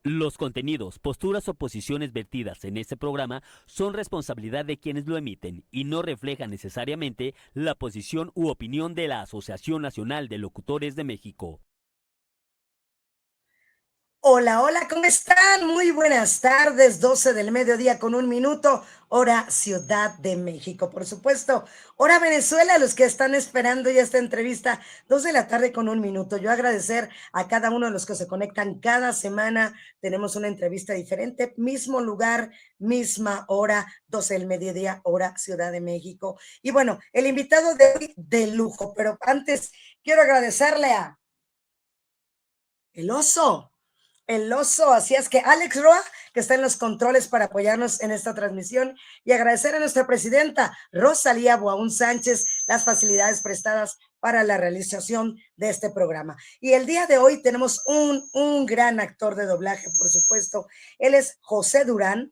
Los contenidos, posturas o posiciones vertidas en este programa son responsabilidad de quienes lo emiten y no reflejan necesariamente la posición u opinión de la Asociación Nacional de Locutores de México. Hola, hola, ¿cómo están? Muy buenas tardes, 12 del mediodía con 1 minuto, hora Ciudad de México, por supuesto, hora Venezuela, los que están esperando ya esta entrevista, 2 de la tarde con 1 minuto. Yo agradecer a cada uno de los que se conectan cada semana, tenemos una entrevista diferente, mismo lugar, misma hora, 12 del mediodía, hora Ciudad de México. Y bueno, el invitado de hoy de lujo, pero antes quiero agradecerle a El Oso. El Oso, así es que Alex Roa, que está en los controles para apoyarnos en esta transmisión, y agradecer a nuestra presidenta Rosalía Boaún Sánchez las facilidades prestadas para la realización de este programa. Y el día de hoy tenemos un gran actor de doblaje, por supuesto. Él es José Durán,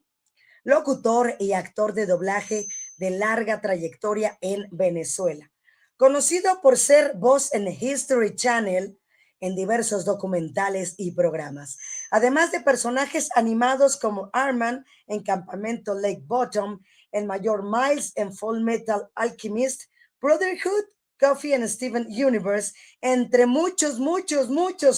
locutor y actor de doblaje de larga trayectoria en Venezuela. Conocido por ser voz en History Channel, en diversos documentales y programas, además de personajes animados como Arman en Campamento Lake Bottom, el Mayor Miles en Full Metal Alchemist, Brotherhood, Coffee and Steven Universe, entre muchos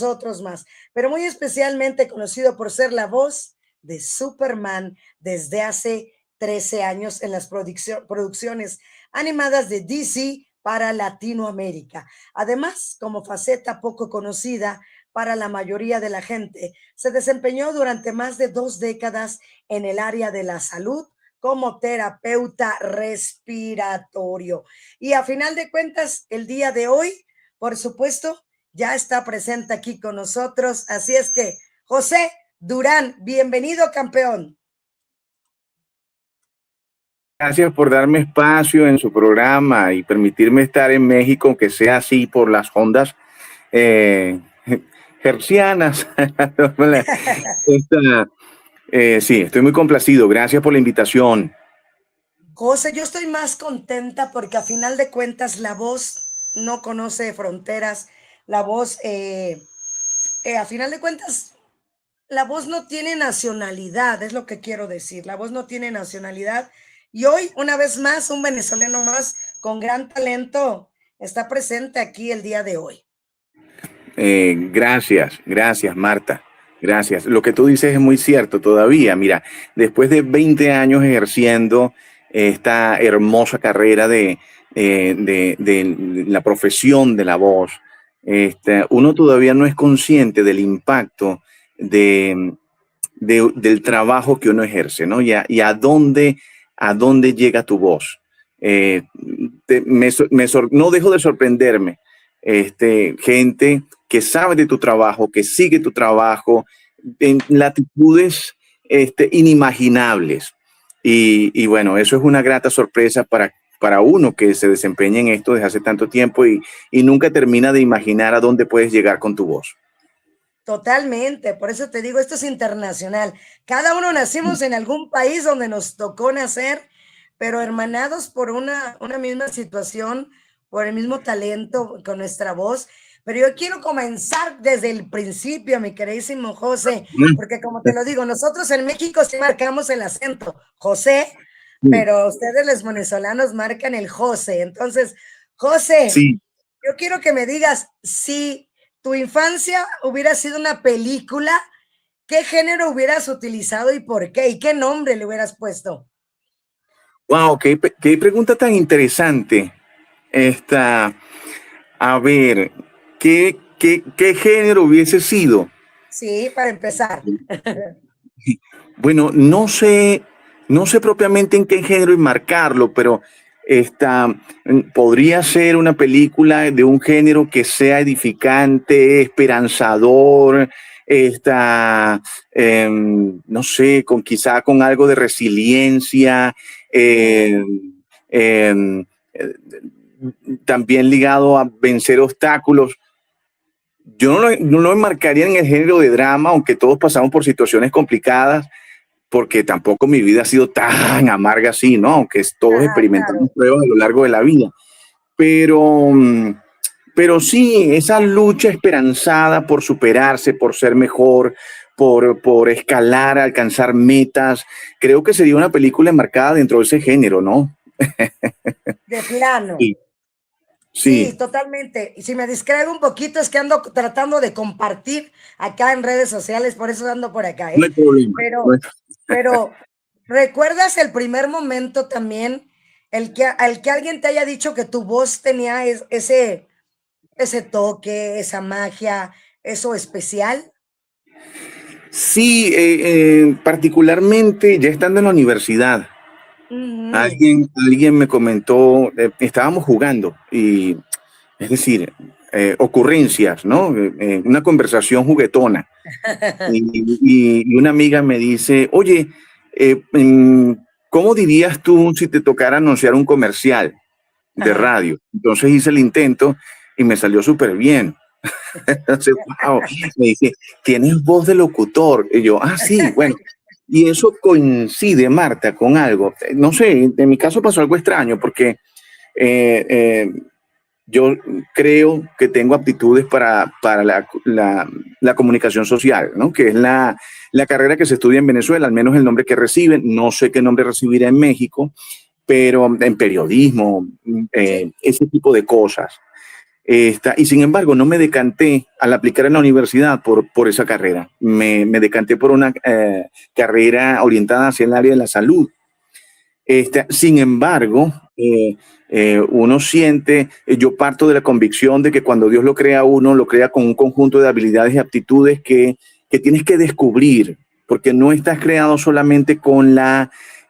otros más, pero muy especialmente conocido por ser la voz de Superman desde hace 13 años en las producciones animadas de DC para Latinoamérica. Además, como faceta poco conocida para la mayoría de la gente, se desempeñó durante más de 2 décadas en el área de la salud como terapeuta respiratorio. Y a final de cuentas, el día de hoy, por supuesto, ya está presente aquí con nosotros. Así es que, José Durán, bienvenido, campeón. Gracias por darme espacio en su programa y permitirme estar en México, aunque sea así por las ondas eh, hercianas. Sí, estoy muy complacido. Gracias por la invitación. José, yo estoy más contenta porque a final de cuentas la voz no conoce fronteras. La voz, a final de cuentas, la voz no tiene nacionalidad, es lo que quiero decir. La voz no tiene nacionalidad. Y hoy, una vez más, un venezolano más con gran talento está presente aquí el día de hoy. Gracias, Marta. Gracias. Lo que tú dices es muy cierto todavía. Mira, después de 20 años ejerciendo esta hermosa carrera de la profesión de la voz, uno todavía no es consciente del impacto del trabajo que uno ejerce, ¿no? Y a dónde llega tu voz. No dejo de sorprenderme. Gente que sabe de tu trabajo, que sigue tu trabajo en latitudes inimaginables. Y bueno, eso es una grata sorpresa para uno que se desempeña en esto desde hace tanto tiempo y nunca termina de imaginar a dónde puedes llegar con tu voz. Totalmente, por eso te digo, esto es internacional. Cada uno nacimos en algún país donde nos tocó nacer, pero hermanados por una misma situación, por el mismo talento con nuestra voz. Pero yo quiero comenzar desde el principio, mi queridísimo José, porque como te lo digo, nosotros en México sí marcamos el acento, José, pero ustedes los venezolanos marcan el José. Entonces, José, Sí. yo quiero que me digas si tu infancia hubiera sido una película, ¿qué género hubieras utilizado y por qué? ¿Y qué nombre le hubieras puesto? Wow, qué pregunta tan interesante. Esta, a ver, ¿qué género hubiese sido? Sí, para empezar. Bueno, no sé propiamente en qué género enmarcarlo, pero podría ser una película de un género que sea edificante, esperanzador, no sé, quizá con algo de resiliencia, eh, em, eh, también ligado a vencer obstáculos. Yo no lo enmarcaría en el género de drama, aunque todos pasamos por situaciones complicadas, porque tampoco mi vida ha sido tan amarga así, ¿no? Aunque todos Ajá, experimentamos claro. pruebas a lo largo de la vida. Pero, pero sí, esa lucha esperanzada por superarse, por ser mejor, por escalar, alcanzar metas. Creo que sería una película enmarcada dentro de ese género, ¿no? De plano. Sí. Sí, totalmente. Y si me distraigo un poquito es que ando tratando de compartir acá en redes sociales, por eso ando por acá, ¿eh? No hay problema. Pero ¿recuerdas el primer momento también, el que alguien te haya dicho que tu voz tenía ese toque, esa magia, eso especial? Sí, particularmente ya estando en la universidad. Alguien me comentó, estábamos jugando y, es decir, ocurrencias, ¿no? Una conversación juguetona. Y una amiga me dice, oye, ¿cómo dirías tú si te tocara anunciar un comercial de radio? Entonces hice el intento y me salió súper bien. Entonces, wow, me dice, tienes voz de locutor. Y yo, sí, bueno. Y eso coincide, Marta, con algo. No sé, en mi caso pasó algo extraño porque yo creo que tengo aptitudes para la comunicación social, ¿no? Que es la carrera que se estudia en Venezuela, al menos el nombre que reciben. No sé qué nombre recibirá en México, pero en periodismo, ese tipo de cosas. Y sin embargo, no me decanté al aplicar en la universidad por esa carrera. Me decanté por una carrera orientada hacia el área de la salud. Sin embargo, uno siente, yo parto de la convicción de que cuando Dios lo crea a uno, lo crea con un conjunto de habilidades y aptitudes que tienes que descubrir, porque no estás creado solamente con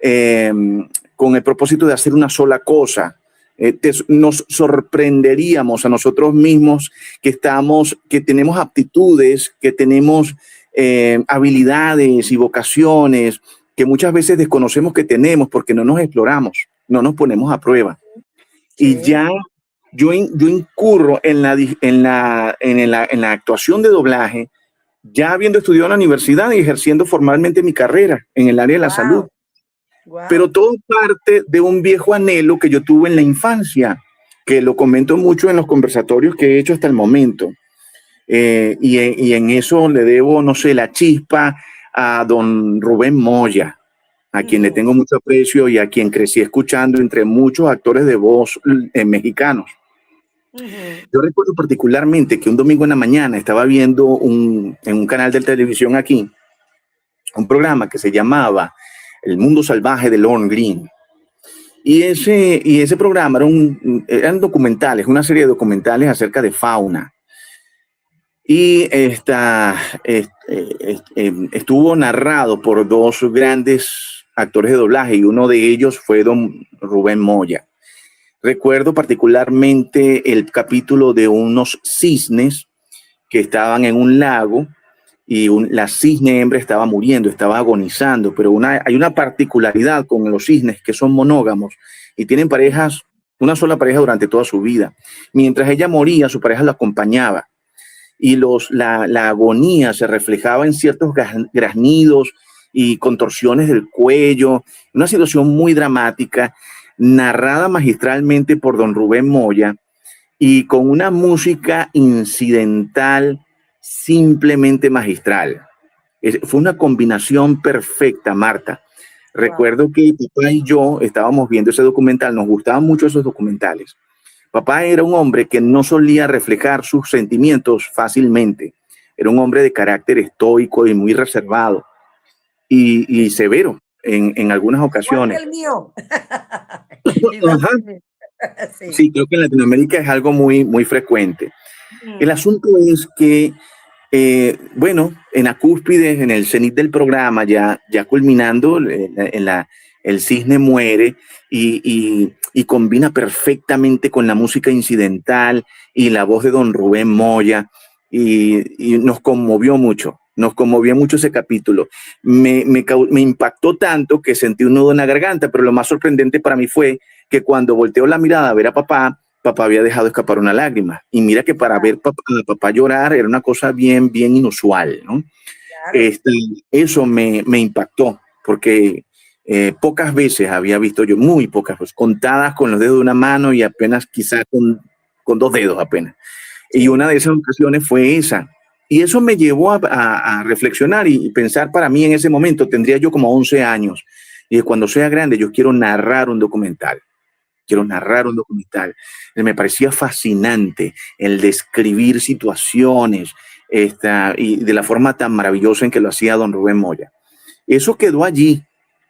el propósito de hacer una sola cosa. Nos sorprenderíamos a nosotros mismos que tenemos aptitudes, que tenemos habilidades y vocaciones que muchas veces desconocemos que tenemos porque no nos exploramos, no nos ponemos a prueba. Sí. Y ya yo incurro en la actuación de doblaje, ya habiendo estudiado en la universidad y ejerciendo formalmente mi carrera en el área de la salud. Wow. Pero todo parte de un viejo anhelo que yo tuve en la infancia, que lo comento mucho en los conversatorios que he hecho hasta el momento. Y en eso le debo, no sé, la chispa a don Rubén Moya, a quien le tengo mucho aprecio y a quien crecí escuchando entre muchos actores de voz mexicanos. Yo recuerdo particularmente que un domingo en la mañana estaba viendo en un canal de televisión aquí, un programa que se llamaba El Mundo Salvaje de Lorne Greene. Y ese programa eran documentales, una serie de documentales acerca de fauna. Y estuvo narrado por dos grandes actores de doblaje y uno de ellos fue don Rubén Moya. Recuerdo particularmente el capítulo de unos cisnes que estaban en un lago y la cisne hembra estaba muriendo, estaba agonizando, pero hay una particularidad con los cisnes que son monógamos y tienen parejas, una sola pareja durante toda su vida. Mientras ella moría, su pareja la acompañaba y la agonía se reflejaba en ciertos graznidos y contorsiones del cuello, una situación muy dramática, narrada magistralmente por don Rubén Moya y con una música incidental simplemente magistral. Fue una combinación perfecta, Marta. Recuerdo que papá y yo estábamos viendo ese documental, nos gustaban mucho esos documentales. Papá era un hombre que no solía reflejar sus sentimientos fácilmente. Era un hombre de carácter estoico y muy reservado y severo en algunas ocasiones. El mío. Sí, creo que en Latinoamérica es algo muy, muy frecuente. El asunto es que, bueno, en la cúspide, en el cenit del programa, ya culminando, el cisne muere y combina perfectamente con la música incidental y la voz de don Rubén Moya y nos conmovió mucho ese capítulo. Me impactó tanto que sentí un nudo en la garganta, pero lo más sorprendente para mí fue que cuando volteó la mirada a ver a papá había dejado escapar una lágrima. Y mira que para ver a papá llorar era una cosa bien, bien inusual, ¿no? Claro. Eso me impactó, porque pocas veces había visto yo, muy pocas, pues, contadas con los dedos de una mano y apenas quizás con 2 dedos apenas. Sí. Y una de esas ocasiones fue esa. Y eso me llevó a reflexionar y pensar para mí en ese momento, tendría yo como 11 años, y cuando sea grande yo quiero narrar un documental. Quiero narrar un documental. Me parecía fascinante el describir situaciones y de la forma tan maravillosa en que lo hacía don Rubén Moya. Eso quedó allí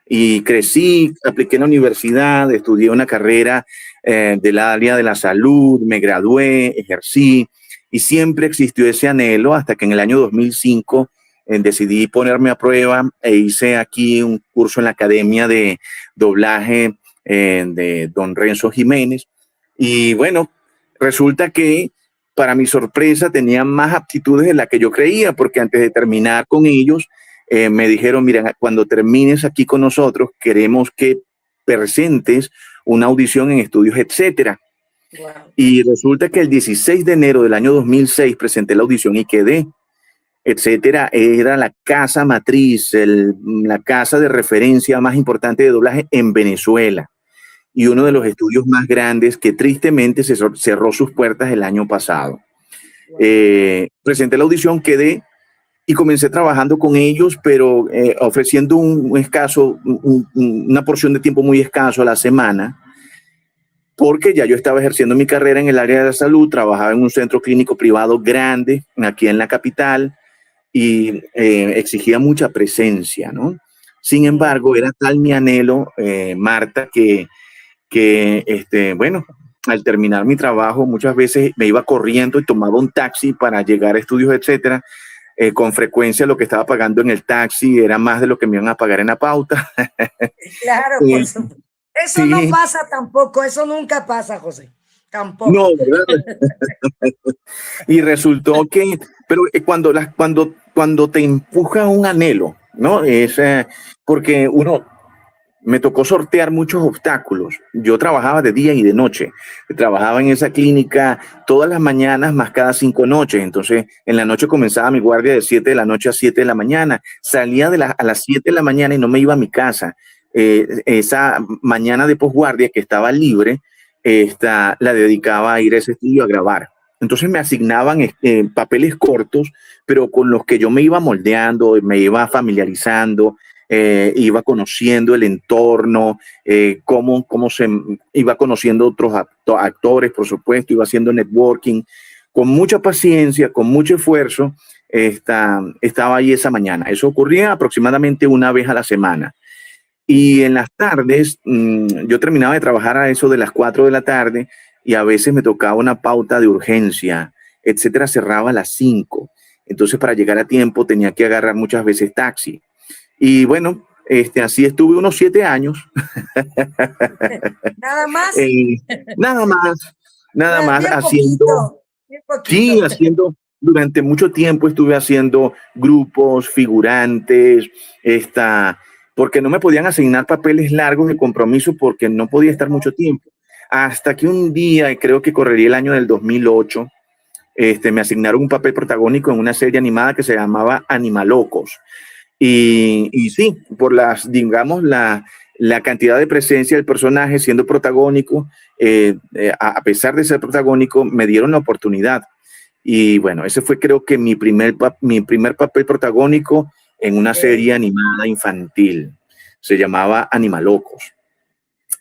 y crecí, apliqué en la universidad, estudié una carrera del área de la salud, me gradué, ejercí y siempre existió ese anhelo hasta que en el año 2005 decidí ponerme a prueba e hice aquí un curso en la Academia de Doblaje de don Renzo Jiménez. Y bueno, resulta que para mi sorpresa tenía más aptitudes de las que yo creía, porque antes de terminar con ellos, me dijeron, mira, cuando termines aquí con nosotros, queremos que presentes una audición en estudios, etcétera. Wow. Y resulta que el 16 de enero del año 2006 presenté la audición y quedé. Etcétera, era la casa matriz, la casa de referencia más importante de doblaje en Venezuela y uno de los estudios más grandes que tristemente cerró sus puertas el año pasado. Presenté la audición, quedé y comencé trabajando con ellos, pero ofreciendo una porción de tiempo muy escaso a la semana, porque ya yo estaba ejerciendo mi carrera en el área de la salud, trabajaba en un centro clínico privado grande aquí en la capital, y exigía mucha presencia, ¿no? Sin embargo, era tal mi anhelo, Marta, que bueno, al terminar mi trabajo, muchas veces me iba corriendo y tomaba un taxi para llegar a estudios, etcétera. Con frecuencia lo que estaba pagando en el taxi era más de lo que me iban a pagar en la pauta. Claro, por supuesto. Eso sí. No pasa tampoco, eso nunca pasa, José. Tampoco. No, ¿verdad? Y resultó que, pero cuando te empuja un anhelo, ¿no? Es porque me tocó sortear muchos obstáculos. Yo trabajaba de día y de noche. Trabajaba en esa clínica todas las mañanas más cada 5 noches. Entonces, en la noche comenzaba mi guardia de 7 de la noche a 7 de la mañana. Salía a las 7 de la mañana y no me iba a mi casa. Esa mañana de posguardia que estaba libre, la dedicaba a ir a ese estudio a grabar. Entonces me asignaban papeles cortos, pero con los que yo me iba moldeando, me iba familiarizando, iba conociendo el entorno, cómo se iba conociendo otros actores, por supuesto, iba haciendo networking, con mucha paciencia, con mucho esfuerzo, estaba ahí esa mañana. Eso ocurría aproximadamente una vez a la semana. Y en las tardes, yo terminaba de trabajar a eso de las 4 de la tarde y a veces me tocaba una pauta de urgencia, etcétera, cerraba a las 5. Entonces, para llegar a tiempo tenía que agarrar muchas veces taxi. Y bueno, así estuve unos 7 años. ¿Nada más? Nada más haciendo. Sí, haciendo. Durante mucho tiempo estuve haciendo grupos, figurantes, porque no me podían asignar papeles largos de compromiso porque no podía estar mucho tiempo. Hasta que un día, creo que correría el año del 2008, me asignaron un papel protagónico en una serie animada que se llamaba Animalocos. Y sí, por digamos, la cantidad de presencia del personaje siendo protagónico, a pesar de ser protagónico, me dieron la oportunidad. Y bueno, ese fue creo que mi primer papel protagónico en una serie animada infantil. Se llamaba Animalocos.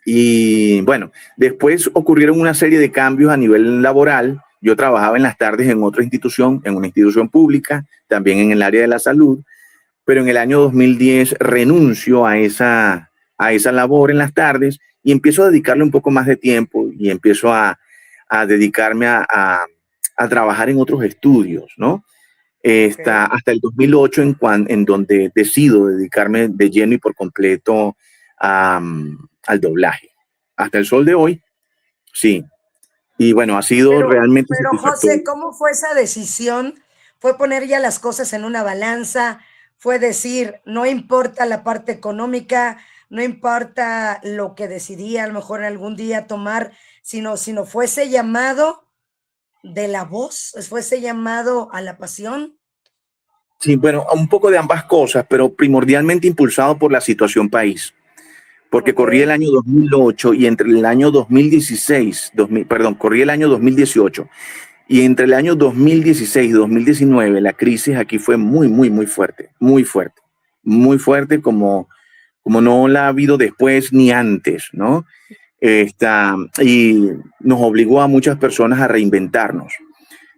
Y bueno, después ocurrieron una serie de cambios a nivel laboral. Yo trabajaba en las tardes en otra institución, en una institución pública, también en el área de la salud, pero en el año 2010 renuncio a esa labor en las tardes y empiezo a dedicarle un poco más de tiempo y empiezo a dedicarme a trabajar en otros estudios, ¿no? Hasta el 2008 en donde decido dedicarme de lleno y por completo al doblaje. Hasta el sol de hoy, sí. Y bueno, ha sido realmente Pero José, ¿cómo fue esa decisión? ¿Fue poner ya las cosas en una balanza? ¿Fue decir, no importa la parte económica, no importa lo que decidí a lo mejor algún día tomar, sino fue ese llamado de la voz, fue ese llamado a la pasión? Sí, bueno, un poco de ambas cosas, pero primordialmente impulsado por la situación país. Porque corrí el año 2008 y entre el año 2018 Y entre el año 2016 y 2019, la crisis aquí fue muy fuerte, muy fuerte como no la ha habido después ni antes, ¿no? Y nos obligó a muchas personas a reinventarnos.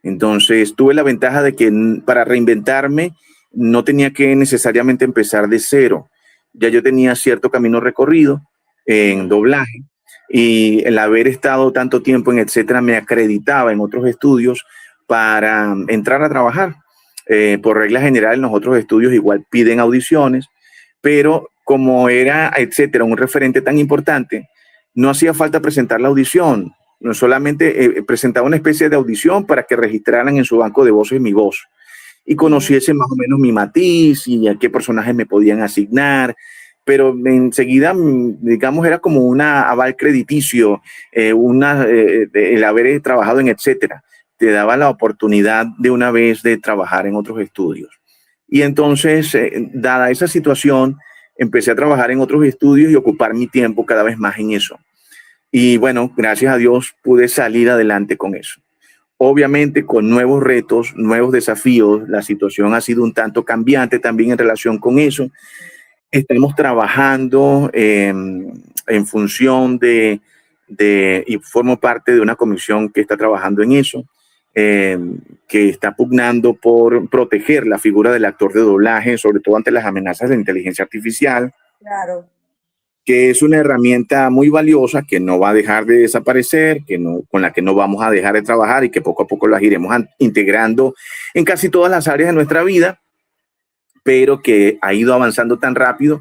Entonces tuve la ventaja de que para reinventarme no tenía que necesariamente empezar de cero. Ya yo tenía cierto camino recorrido en doblaje y el haber estado tanto tiempo en etcétera me acreditaba en otros estudios para entrar a trabajar. Por regla general, en los otros estudios igual piden audiciones, pero como era etcétera un referente tan importante, no hacía falta presentar la audición. No solamente presentaba una especie de audición para que registraran en su banco de voces mi voz y conociese más o menos mi matiz y a qué personajes me podían asignar, pero enseguida, digamos, era como una aval crediticio, el haber trabajado en etcétera, te daba la oportunidad de una vez de trabajar en otros estudios. Y entonces, dada esa situación, empecé a trabajar en otros estudios y ocupar mi tiempo cada vez más en eso. Y bueno, gracias a Dios pude salir adelante con eso. Obviamente con nuevos retos, nuevos desafíos, la situación ha sido un tanto cambiante también en relación con eso. Estamos trabajando en función y formo parte de una comisión que está trabajando en eso, que está pugnando por proteger la figura del actor de doblaje, sobre todo ante las amenazas de inteligencia artificial. Claro. Que es una herramienta muy valiosa que no va a dejar de desaparecer, con la que no vamos a dejar de trabajar y que poco a poco las iremos integrando en casi todas las áreas de nuestra vida, pero que ha ido avanzando tan rápido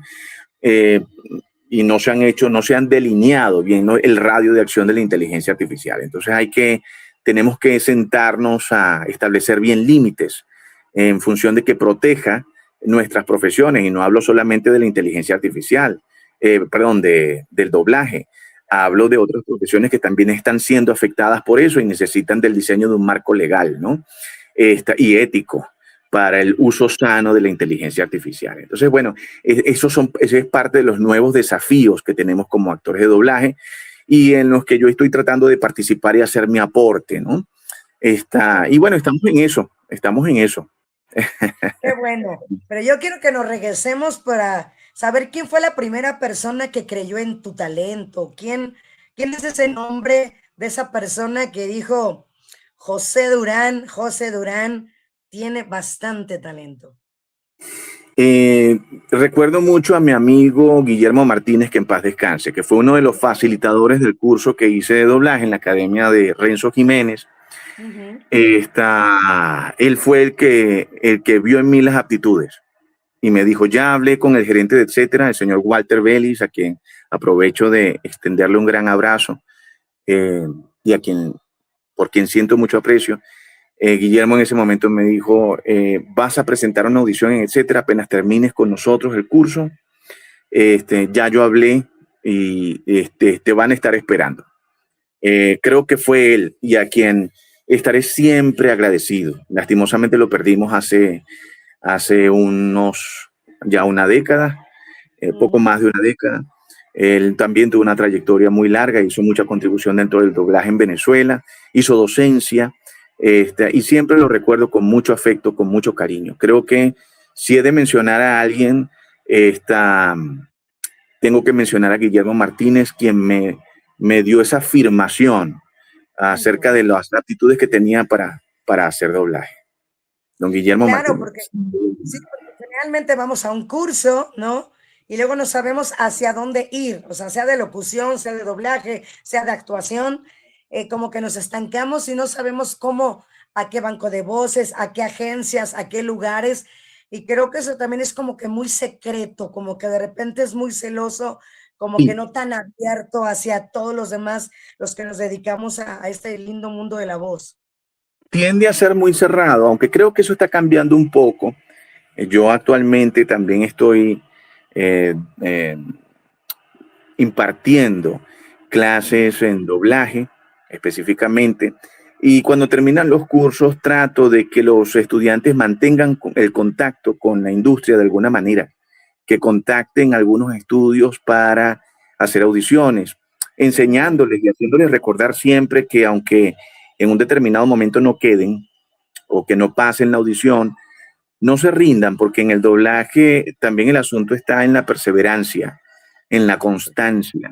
y no se han delineado bien, ¿no?, el radio de acción de la inteligencia artificial. Entonces tenemos que sentarnos a establecer bien límites en función de que proteja nuestras profesiones, y no hablo solamente de la inteligencia artificial, del doblaje. Hablo de otras profesiones que también están siendo afectadas por eso y necesitan del diseño de un marco legal, ¿no? Y ético para el uso sano de la inteligencia artificial. Entonces, bueno, eso es parte de los nuevos desafíos que tenemos como actores de doblaje y en los que yo estoy tratando de participar y hacer mi aporte, ¿no? Y bueno, estamos en eso. Qué bueno, pero yo quiero que nos regresemos para saber quién fue la primera persona que creyó en tu talento, quién es ese nombre de esa persona que dijo, José Durán tiene bastante talento. Recuerdo mucho a mi amigo Guillermo Martínez, que en paz descanse, que fue uno de los facilitadores del curso que hice de doblaje en la Academia de Renzo Jiménez. Él fue el que vio en mí las aptitudes y me dijo, ya hablé con el gerente de etcétera, el señor Walter Vélez, a quien aprovecho de extenderle un gran abrazo y por quien siento mucho aprecio. Guillermo en ese momento me dijo, vas a presentar una audición en etcétera, apenas termines con nosotros el curso, ya yo hablé y te van a estar esperando. Creo que fue él y a quien estaré siempre agradecido. Lastimosamente lo perdimos hace ya una década, poco más de una década. Él también tuvo una trayectoria muy larga, hizo mucha contribución dentro del doblaje en Venezuela, hizo docencia, y siempre lo recuerdo con mucho afecto, con mucho cariño. Creo que si he de mencionar a alguien, tengo que mencionar a Guillermo Martínez, quien me dio esa afirmación acerca de las aptitudes que tenía para hacer doblaje. Don Guillermo Claro, Martínez. porque generalmente vamos a un curso, ¿no? Y luego no sabemos hacia dónde ir, o sea de locución, sea de doblaje, sea de actuación, como que nos estancamos y no sabemos a qué banco de voces, a qué agencias, a qué lugares. Y creo que eso también es como que muy secreto, como que de repente es muy celoso, como que no tan abierto hacia todos los demás, los que nos dedicamos a este lindo mundo de la voz. Tiende a ser muy cerrado, aunque creo que eso está cambiando un poco. Yo actualmente también estoy impartiendo clases en doblaje específicamente, y cuando terminan los cursos trato de que los estudiantes mantengan el contacto con la industria de alguna manera, que contacten algunos estudios para hacer audiciones, enseñándoles y haciéndoles recordar siempre que aunque en un determinado momento no queden o que no pasen la audición, no se rindan, porque en el doblaje también el asunto está en la perseverancia, en la constancia,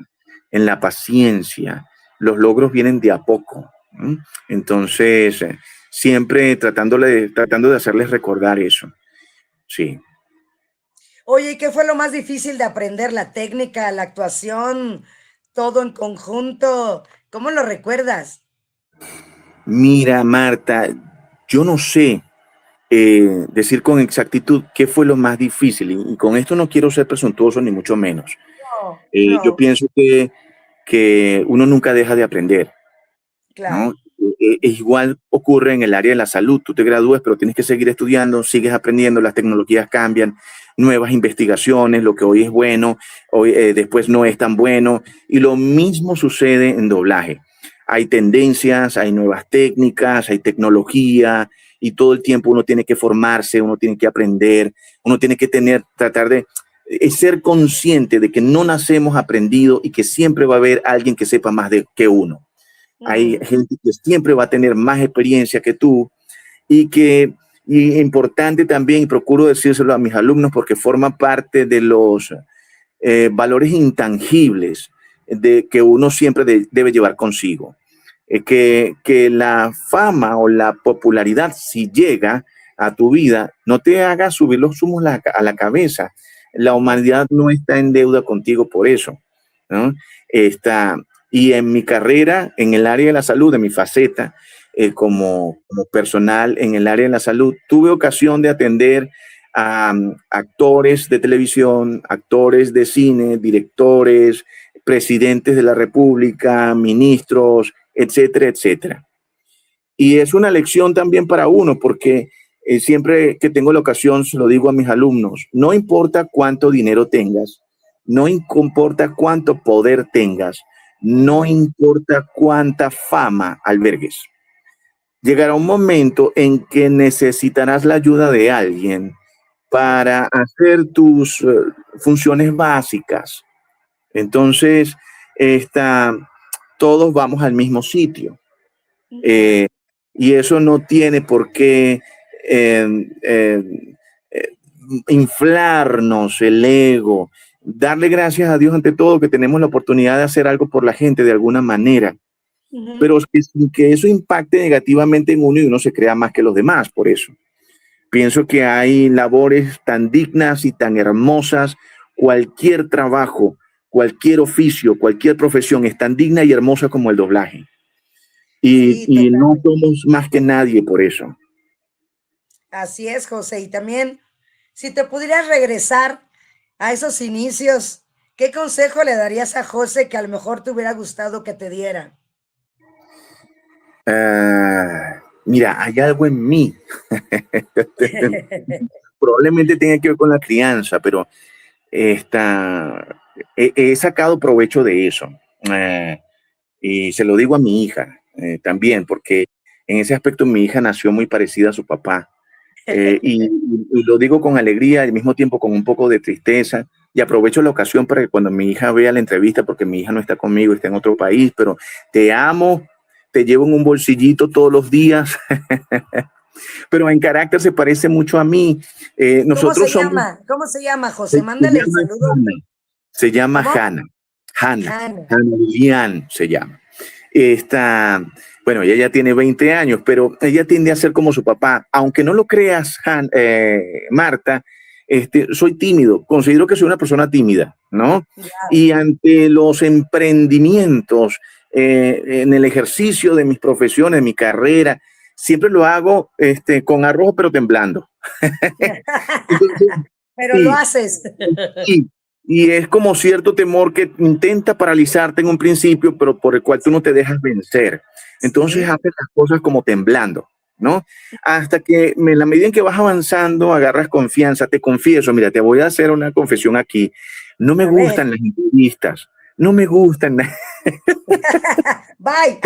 en la paciencia. Los logros vienen de a poco. ¿Mm? Entonces, siempre tratando de hacerles recordar eso. Sí. Oye, ¿y qué fue lo más difícil de aprender? ¿La técnica, la actuación, todo en conjunto? ¿Cómo lo recuerdas? Mira, Marta, yo no sé decir con exactitud qué fue lo más difícil, y con esto no quiero ser presuntuoso ni mucho menos. No, Yo no, pienso que uno nunca deja de aprender, ¿no? claro. Es igual ocurre en el área de la salud. Tú te gradúas, pero tienes que seguir estudiando, sigues aprendiendo, las tecnologías cambian, nuevas investigaciones, lo que hoy es bueno, hoy, después no es tan bueno. Y lo mismo sucede en doblaje. Hay tendencias, hay nuevas técnicas, hay tecnología, y todo el tiempo uno tiene que formarse, uno tiene que aprender, uno tiene que tratar de ser consciente de que no nacemos aprendidos y que siempre va a haber alguien que sepa más que uno. Hay Ujú. gente que siempre va a tener más experiencia que tú, y importante también, y procuro decírselo a mis alumnos porque forma parte de los valores intangibles que uno siempre debe llevar consigo. Que la fama o la popularidad, si llega a tu vida, no te haga subir los humos a la cabeza. La humanidad no está en deuda contigo por eso, ¿no? Está, y en mi carrera, en el área de la salud, de mi faceta como personal en el área de la salud, tuve ocasión de atender a actores de televisión, actores de cine, directores, presidentes de la República, ministros, etcétera, etcétera. Y es una lección también para uno, porque siempre que tengo la ocasión se lo digo a mis alumnos: no importa cuánto dinero tengas, no importa cuánto poder tengas, no Ujú. importa cuánta fama albergues. Llegará un momento en que necesitarás la ayuda de alguien Sí. para hacer tus funciones básicas. Entonces, esta, todos vamos al mismo sitio. Ujú. Eh, y eso no tiene por qué eh, eh, eh, inflarnos el ego. Darle gracias a Dios ante todo que tenemos la oportunidad de hacer algo por la gente de alguna manera, Ujú. pero sin que eso impacte negativamente en uno y uno se crea más que los demás. Por eso pienso que hay labores tan dignas y tan hermosas. Cualquier trabajo, cualquier oficio, cualquier profesión es tan digna y hermosa como el doblaje. Sí, Y no totalmente. somos más que nadie por eso. Así es, José. Y también, si te pudieras regresar a esos inicios, ¿qué consejo le darías a José que a lo mejor te hubiera gustado que te diera? Mira, hay algo en mí. Probablemente tenga que ver con la crianza, pero he sacado provecho de eso. Eh, y se lo digo a mi hija también, porque en ese aspecto mi hija nació muy parecida a su papá. Y lo digo con alegría, al mismo tiempo con un poco de tristeza. Y aprovecho la ocasión para que cuando mi hija vea la entrevista, porque mi hija no está conmigo, está en otro país, pero te amo, te llevo en un bolsillito todos los días, pero en carácter se parece mucho a mí. ¿Cómo Nosotros se somos, llama? ¿Cómo se llama, José? se Mándale el llama saludo. Hannah, se llama ¿Cómo? Hannah, Hannah, Hanna. Hannah Lilian se llama. Esta, bueno, ella ya tiene 20 años, pero ella tiende a ser como su papá. Aunque no lo creas, Marta, soy tímido, considero que soy una persona tímida, ¿no? Ya. Y ante los emprendimientos, en el ejercicio de mis profesiones, de mi carrera, siempre lo hago con arrojo, pero temblando. Entonces, Pero lo sí, haces. y, y es como cierto temor que intenta paralizarte en un principio, pero por el cual tú no te dejas vencer. Entonces Sí. haces las cosas como temblando, ¿no? Hasta que en la medida en que vas avanzando, agarras confianza. Te confieso, mira, te voy a hacer una confesión aquí. No me A ver. gustan las entrevistas, no me gustan. Bye.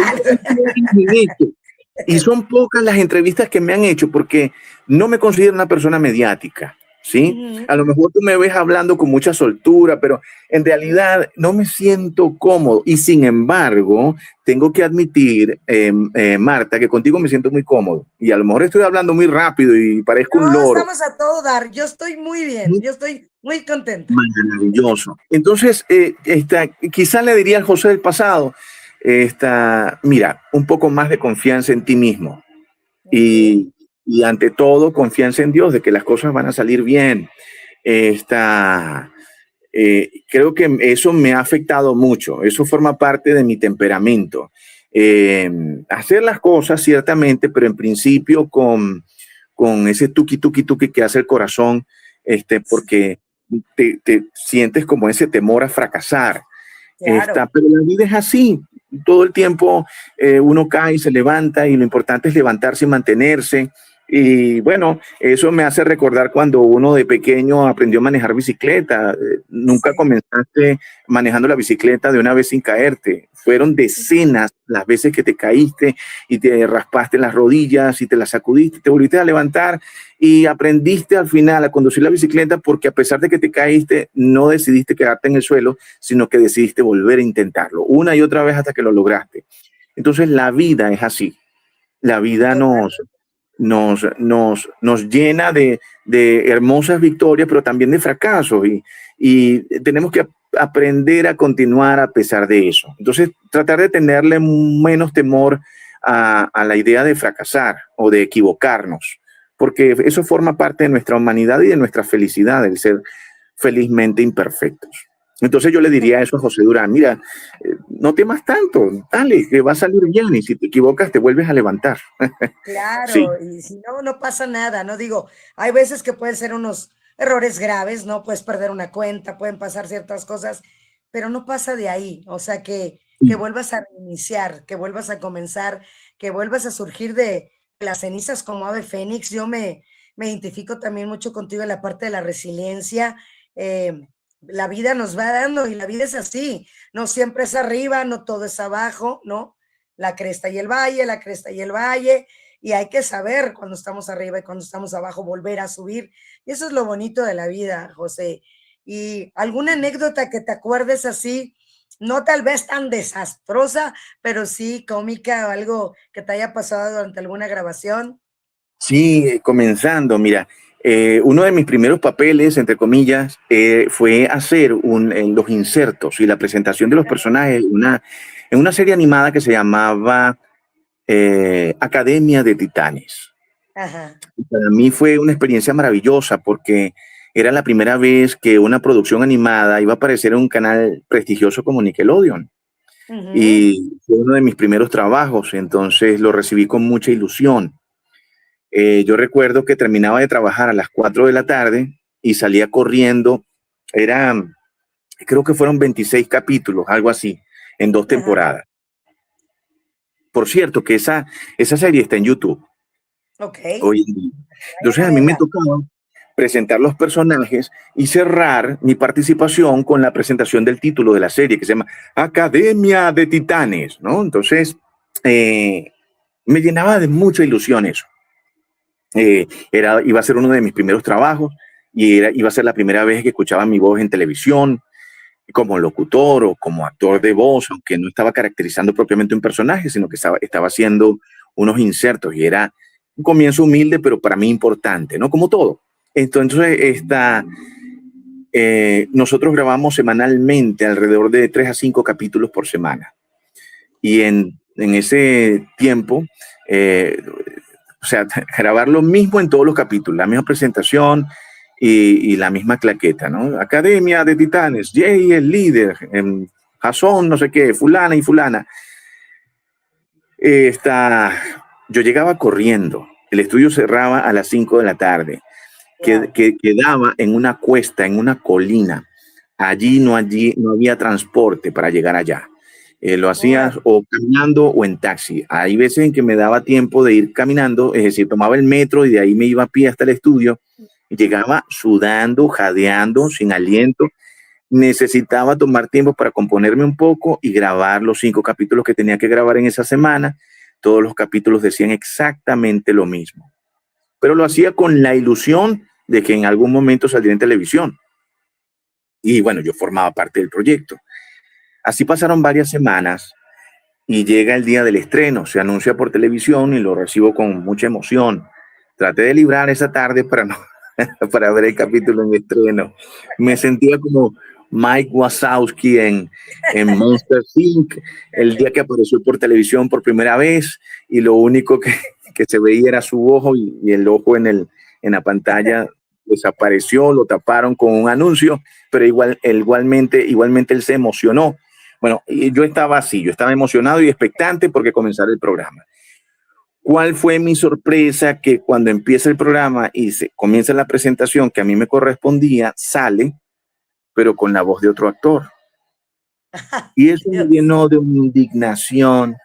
Y son pocas las entrevistas que me han hecho porque no me considero una persona mediática. ¿sí? Ujú. A lo mejor tú me ves hablando con mucha soltura, pero en realidad no me siento cómodo. Y sin embargo, tengo que admitir, Marta, que contigo me siento muy cómodo. Y a lo mejor estoy hablando muy rápido y parezco un No, loro. estamos a todo dar. Yo estoy muy bien, yo estoy muy contenta. Maravilloso. Entonces, quizá le diría al José del pasado, mira, un poco más de confianza en ti mismo Ok. y ante todo confianza en Dios de que las cosas van a salir bien. Esta, Creo que eso me ha afectado mucho, eso forma parte de mi temperamento. Hacer las cosas ciertamente, pero en principio con ese tuki tuki tuki que hace el corazón, porque te sientes como ese temor a fracasar. Claro. Pero la vida es así. Todo el tiempo uno cae y se levanta y lo importante es levantarse y mantenerse. Y bueno, eso me hace recordar cuando uno de pequeño aprendió a manejar bicicleta. Nunca Sí. comenzaste manejando la bicicleta de una vez sin caerte. Fueron decenas las veces que te caíste y te raspaste las rodillas y te las sacudiste, te volviste a levantar y aprendiste al final a conducir la bicicleta porque a pesar de que te caíste, no decidiste quedarte en el suelo, sino que decidiste volver a intentarlo una y otra vez hasta que lo lograste. Entonces la vida es así. La vida nos llena de hermosas victorias, pero también de fracasos y tenemos que aprender a continuar a pesar de eso. Entonces, tratar de tenerle menos temor a la idea de fracasar o de equivocarnos, porque eso forma parte de nuestra humanidad y de nuestra felicidad, el ser felizmente imperfectos. Entonces yo le diría eso a José Durán, mira, no temas tanto, dale, que va a salir bien y si te equivocas te vuelves a levantar. Sí. Claro, y si no, no pasa nada, ¿no? Digo, hay veces que pueden ser unos errores graves, ¿no? Puedes perder una cuenta, pueden pasar ciertas cosas, pero no pasa de ahí. O sea, que vuelvas a reiniciar, que vuelvas a comenzar, que vuelvas a surgir de las cenizas como ave fénix. Me identifico también mucho contigo en la parte de la resiliencia. La vida nos va dando y la vida es así. No siempre es arriba, no todo es abajo, ¿no? La cresta y el valle, la cresta y el valle y hay que saber cuando estamos arriba y cuando estamos abajo volver a subir. Y eso es lo bonito de la vida, José. ¿Y alguna anécdota que te acuerdes así, no tal vez tan desastrosa, pero sí cómica o algo que te haya pasado durante alguna grabación? Sí, comenzando, mira, uno de mis primeros papeles, entre comillas, fue hacer los insertos y la presentación de los personajes en una serie animada que se llamaba Academia de Titanes. Ajá. Para mí fue una experiencia maravillosa porque era la primera vez que una producción animada iba a aparecer en un canal prestigioso como Nickelodeon. Ujú. Y fue uno de mis primeros trabajos, entonces lo recibí con mucha ilusión. Yo recuerdo que terminaba de trabajar a las 4 de la tarde y salía corriendo. Creo que fueron 26 capítulos, algo así, en 2 temporadas. Por cierto, que esa serie está en YouTube Ok, hoy en día. vayan Entonces a a mí me verla. tocaba presentar los personajes y cerrar mi participación con la presentación del título de la serie, que se llama Academia de Titanes, ¿no? Entonces, me llenaba de mucha ilusión eso. Iba a ser uno de mis primeros trabajos y iba a ser la primera vez que escuchaba mi voz en televisión como locutor o como actor de voz, aunque no estaba caracterizando propiamente un personaje, sino que estaba haciendo unos insertos y era un comienzo humilde, pero para mí importante, ¿no? Como todo. Entonces, nosotros grabamos semanalmente alrededor de 3 a 5 capítulos por semana. Y en ese tiempo, o sea, grabar lo mismo en todos los capítulos, la misma presentación y la misma claqueta, ¿no? Academia de Titanes, Jay el líder, Jason, no sé qué, fulana y fulana. Yo llegaba corriendo, el estudio cerraba a las 5 de la tarde, Wow. que quedaba en una cuesta, en una colina. Allí no había transporte para llegar allá. Lo hacías Órale. o caminando o en taxi. Hay veces en que me daba tiempo de ir caminando, es decir, tomaba el metro y de ahí me iba a pie hasta el estudio. Llegaba sudando, jadeando, sin aliento. Necesitaba tomar tiempo para componerme un poco y grabar los 5 capítulos que tenía que grabar en esa semana. Todos los capítulos decían exactamente lo mismo, pero lo hacía con la ilusión de que en algún momento saldría en televisión. Y bueno, yo formaba parte del proyecto. Así pasaron varias semanas y llega el día del estreno, se anuncia por televisión y lo recibo con mucha emoción. Traté de librar esa tarde para, no, para ver el capítulo en estreno. Me sentía como Mike Wazowski en Monster Inc. el día que apareció por televisión por primera vez y lo único que se veía era su ojo y el ojo en la pantalla desapareció, lo taparon con un anuncio, pero igualmente él se emocionó. Bueno, y yo estaba así, yo estaba emocionado y expectante porque comenzara el programa. ¿Cuál fue mi sorpresa? Que cuando empieza el programa y se comienza la presentación que a mí me correspondía, sale, pero con la voz de otro actor. Y eso me llenó de una indignación.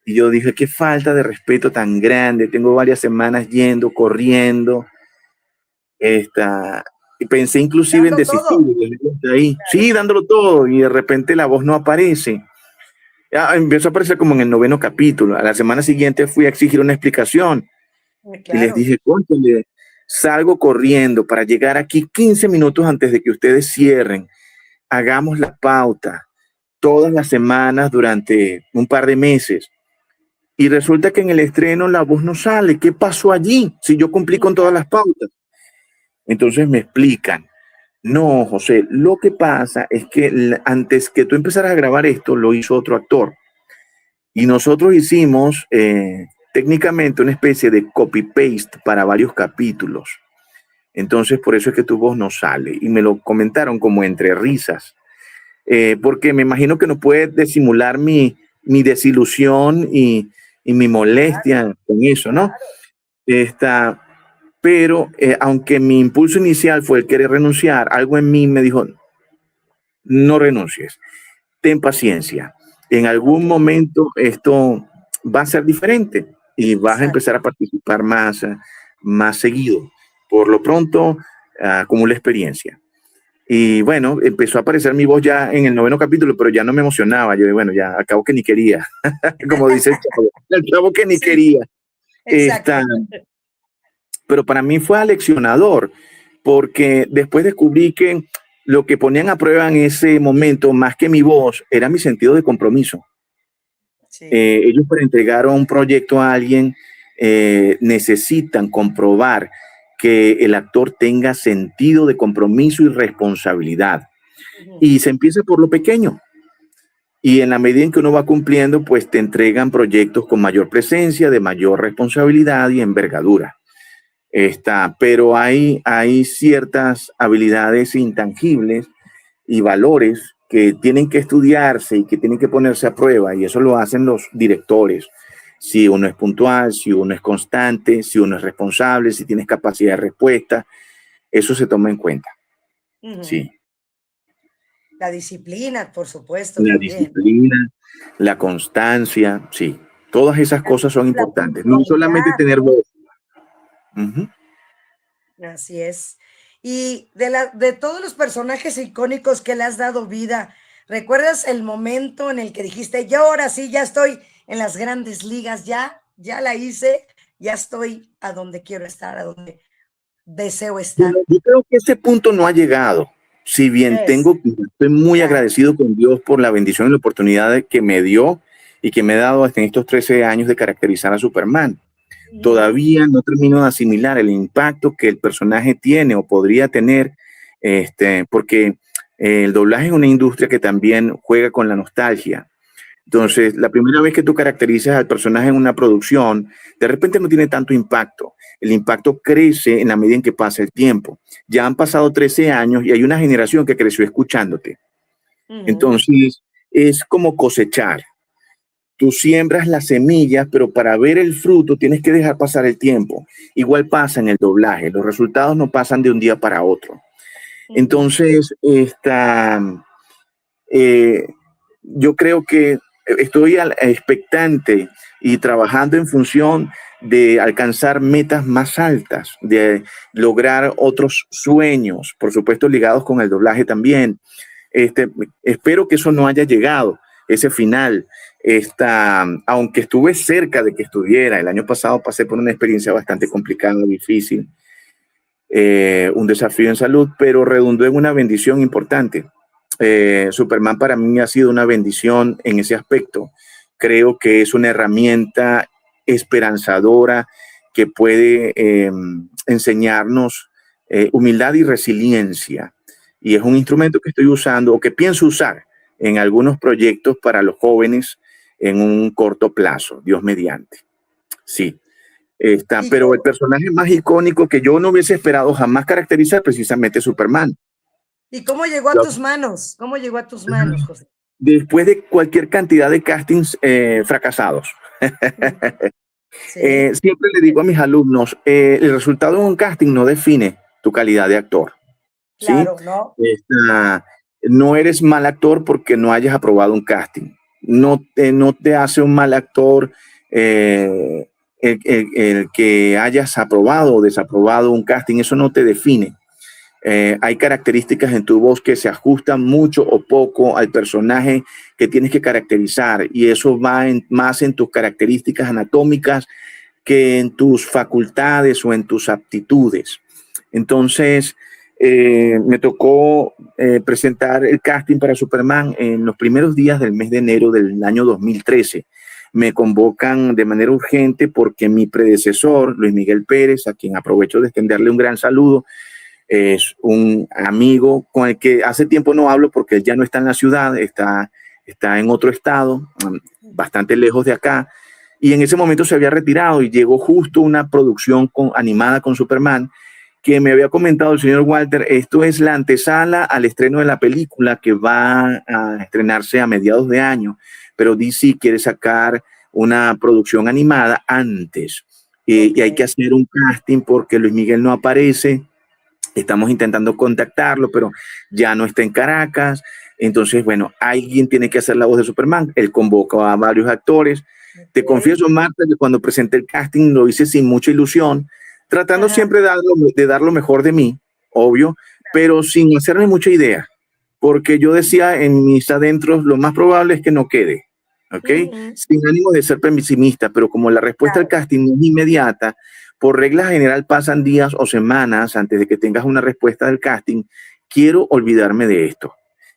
Y yo dije, qué falta de respeto tan grande. Tengo varias semanas yendo, corriendo. Y pensé inclusive en desistir. Ahí. Sí, dándolo todo. Y de repente la voz no aparece. Ya empezó a aparecer como en el 9º capítulo. A la semana siguiente fui a exigir una explicación. Claro. Y les dije, cónchale, salgo corriendo para llegar aquí 15 minutos antes de que ustedes cierren. Hagamos la pauta todas las semanas durante un par de meses. Y resulta que en el estreno la voz no sale. ¿Qué pasó allí? Si yo cumplí con todas las pautas. Entonces me explican. No, José, lo que pasa es que antes que tú empezaras a grabar esto, lo hizo otro actor. Y nosotros hicimos técnicamente una especie de copy-paste para varios capítulos. Entonces, por eso es que tu voz no sale. Y me lo comentaron como entre risas. Porque me imagino que no puede disimular mi desilusión y mi molestia con eso, ¿no? Pero aunque mi impulso inicial fue el querer renunciar, algo en mí me dijo, no renuncies, ten paciencia. En algún momento esto va a ser diferente y vas a empezar a participar más seguido. Por lo pronto, acumula experiencia. Y bueno, empezó a aparecer mi voz ya en el 9º capítulo, pero ya no me emocionaba. Yo, bueno, ya acabo que ni quería. Como dice el chavo, acabo que ni quería. Pero para mí fue aleccionador, porque después descubrí que lo que ponían a prueba en ese momento, más que mi voz, era mi sentido de compromiso. Sí. Ellos para entregar un proyecto a alguien necesitan comprobar que el actor tenga sentido de compromiso y responsabilidad. Y se empieza por lo pequeño. Y en la medida en que uno va cumpliendo, pues te entregan proyectos con mayor presencia, de mayor responsabilidad y envergadura. Pero hay ciertas habilidades intangibles y valores que tienen que estudiarse y que tienen que ponerse a prueba, y eso lo hacen los directores. Si uno es puntual, si uno es constante, si uno es responsable, si tienes capacidad de respuesta, eso se toma en cuenta. Sí. La disciplina, por supuesto. La también. Disciplina, la constancia, sí. Todas esas cosas son importantes. No solamente tener voz. Así es. Y de todos los personajes icónicos que le has dado vida, ¿recuerdas el momento en el que dijiste, yo ahora sí, ya estoy en las grandes ligas, ya la hice, ya estoy a donde quiero estar, a donde deseo estar? Yo creo que ese punto no ha llegado. Si bien estoy muy agradecido con Dios por la bendición y la oportunidad que me dio y que me ha dado hasta en estos 13 años de caracterizar a Superman. Todavía no termino de asimilar el impacto que el personaje tiene o podría tener, porque el doblaje es una industria que también juega con la nostalgia. Entonces, la primera vez que tú caracterizas al personaje en una producción, de repente no tiene tanto impacto. El impacto crece en la medida en que pasa el tiempo. Ya han pasado 13 años y hay una generación que creció escuchándote. Entonces, es como cosechar. Tú siembras las semillas, pero para ver el fruto tienes que dejar pasar el tiempo. Igual pasa en el doblaje. Los resultados no pasan de un día para otro. Entonces, yo creo que estoy expectante y trabajando en función de alcanzar metas más altas, de lograr otros sueños, por supuesto ligados con el doblaje también. Espero que eso no haya llegado, ese final. Aunque estuve cerca de que estuviera, el año pasado pasé por una experiencia bastante complicada, difícil. un desafío en salud, pero redundó en una bendición importante. Superman para mí ha sido una bendición en ese aspecto. Creo que es una herramienta esperanzadora que puede enseñarnos humildad y resiliencia. Y es un instrumento que estoy usando o que pienso usar en algunos proyectos para los jóvenes en un corto plazo, Dios mediante. Sí. Pero el personaje más icónico que yo no hubiese esperado jamás caracterizar precisamente Superman. ¿Y cómo llegó a tus manos? ¿Cómo llegó a tus manos, José? Después de cualquier cantidad de castings fracasados. Sí. Siempre le digo a mis alumnos, el resultado de un casting no define tu calidad de actor. Claro, ¿sí? ¿no? No eres mal actor porque no hayas aprobado un casting. No te hace un mal actor el que hayas aprobado o desaprobado un casting. Eso no te define. Hay características en tu voz que se ajustan mucho o poco al personaje que tienes que caracterizar, y eso va más en tus características anatómicas que en tus facultades o en tus aptitudes. Entonces, me tocó presentar el casting para Superman en los primeros días del mes de enero del año 2013. Me convocan de manera urgente porque mi predecesor, Luis Miguel Pérez, a quien aprovecho de extenderle un gran saludo, es un amigo con el que hace tiempo no hablo porque él ya no está en la ciudad, está en otro estado, bastante lejos de acá, y en ese momento se había retirado y llegó justo una producción animada con Superman que me había comentado el señor Walter, esto es la antesala al estreno de la película que va a estrenarse a mediados de año, pero DC quiere sacar una producción animada antes, y hay que hacer un casting porque Luis Miguel no aparece. Estamos intentando contactarlo, pero ya no está en Caracas. Entonces, bueno, alguien tiene que hacer la voz de Superman. Él convocó a varios actores. Te confieso, Marta, que cuando presenté el casting lo hice sin mucha ilusión, tratando siempre de dar lo mejor de mí, obvio, pero sin hacerme mucha idea, porque yo decía en mis adentros, lo más probable es que no quede, ¿ok? Sin ánimo de ser pesimista, pero como la respuesta al casting no es inmediata, por regla general pasan días o semanas antes de que tengas una respuesta del casting, quiero olvidarme de esto.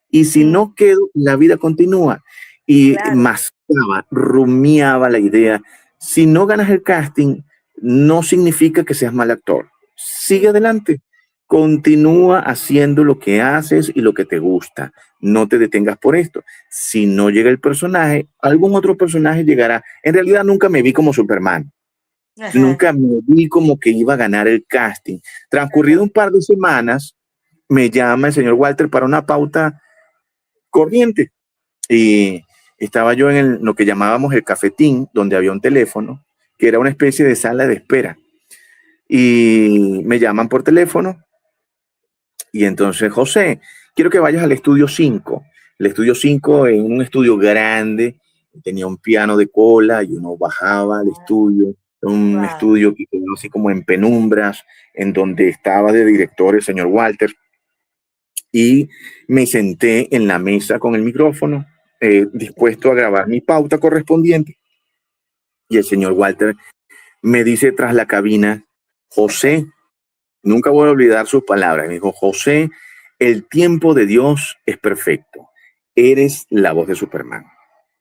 Y si no quedo, la vida continúa. Y mascaba, rumiaba la idea. Si no ganas el casting, no significa que seas mal actor. Sigue adelante. Continúa haciendo lo que haces y lo que te gusta. No te detengas por esto. Si no llega el personaje, algún otro personaje llegará. En realidad nunca me vi como Superman. Nunca me vi como que iba a ganar el casting. Transcurrido un par de semanas, me llama el señor Walter para una pauta corriente. Y estaba yo en lo que llamábamos el cafetín, donde había un teléfono, que era una especie de sala de espera. Y me llaman por teléfono. Y entonces, José, quiero que vayas al estudio 5. El estudio 5 es un estudio grande, tenía un piano de cola y uno bajaba al estudio. Un estudio que quedó así como en penumbras, en donde estaba de director el señor Walter. Y me senté en la mesa con el micrófono, dispuesto a grabar mi pauta correspondiente. Y el señor Walter me dice tras la cabina, José, nunca voy a olvidar sus palabras, me dijo, José, el tiempo de Dios es perfecto. Eres la voz de Superman.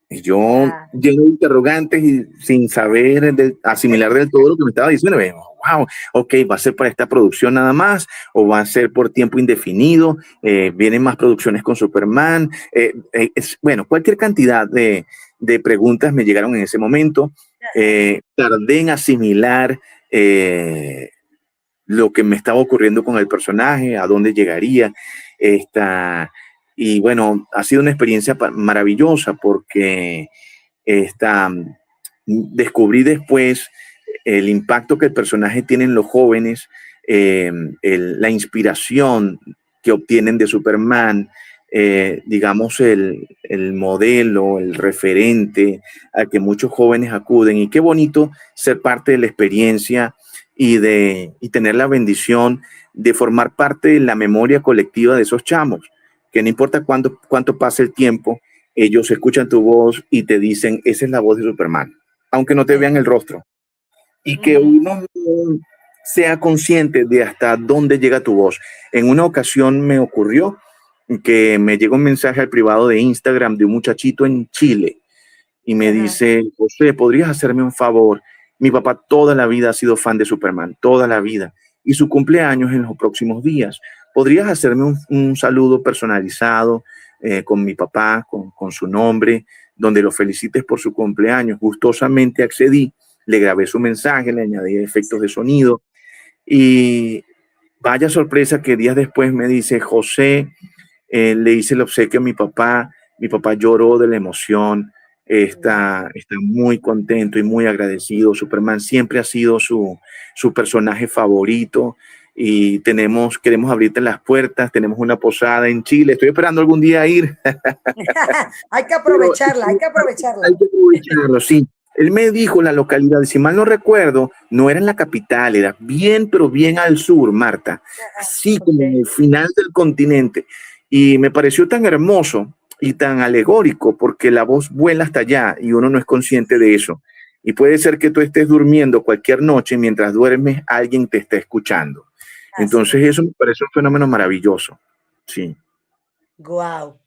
Y yo lleno de interrogantes y sin saber asimilar del todo lo que me estaba diciendo. Me dijo, wow, ok, ¿va a ser para esta producción nada más o va a ser por tiempo indefinido? ¿Vienen más producciones con Superman? Bueno, cualquier cantidad de preguntas me llegaron en ese momento. Tardé en asimilar lo que me estaba ocurriendo con el personaje, a dónde llegaría. Y bueno, ha sido una experiencia maravillosa porque descubrí después el impacto que el personaje tiene en los jóvenes, la inspiración que obtienen de Superman, digamos el modelo, el referente al que muchos jóvenes acuden. Y qué bonito ser parte de la experiencia y tener la bendición de formar parte de la memoria colectiva de esos chamos, que no importa cuánto pase el tiempo, ellos escuchan tu voz y te dicen, esa es la voz de Superman, aunque no te vean el rostro. Y que uno sea consciente de hasta dónde llega tu voz. En una ocasión me ocurrió que me llegó un mensaje al privado de Instagram de un muchachito en Chile y me Ajá. dice, José, ¿podrías hacerme un favor? Mi papá toda la vida ha sido fan de Superman, toda la vida, y su cumpleaños en los próximos días. ¿Podrías hacerme un saludo personalizado con mi papá, con su nombre, donde lo felicites por su cumpleaños? Gustosamente accedí, le grabé su mensaje, le añadí efectos de sonido y vaya sorpresa que días después me dice, José, le hice el obsequio a mi papá lloró de la emoción, está muy contento y muy agradecido. Superman siempre ha sido su personaje favorito y queremos abrirte las puertas, tenemos una posada en Chile, estoy esperando algún día ir. Hay que Pero aprovecharla, hay que aprovecharla. hay que aprovecharlo, sí. Él me dijo la localidad, si mal no recuerdo, no era en la capital, era bien, pero bien al sur, Marta, Ajá, así como en ok. el final del continente. Y me pareció tan hermoso y tan alegórico porque la voz vuela hasta allá y uno no es consciente de eso. Y puede ser que tú estés durmiendo cualquier noche, mientras duermes, alguien te está escuchando. Así Entonces es. eso me parece un fenómeno maravilloso. Sí, Guau.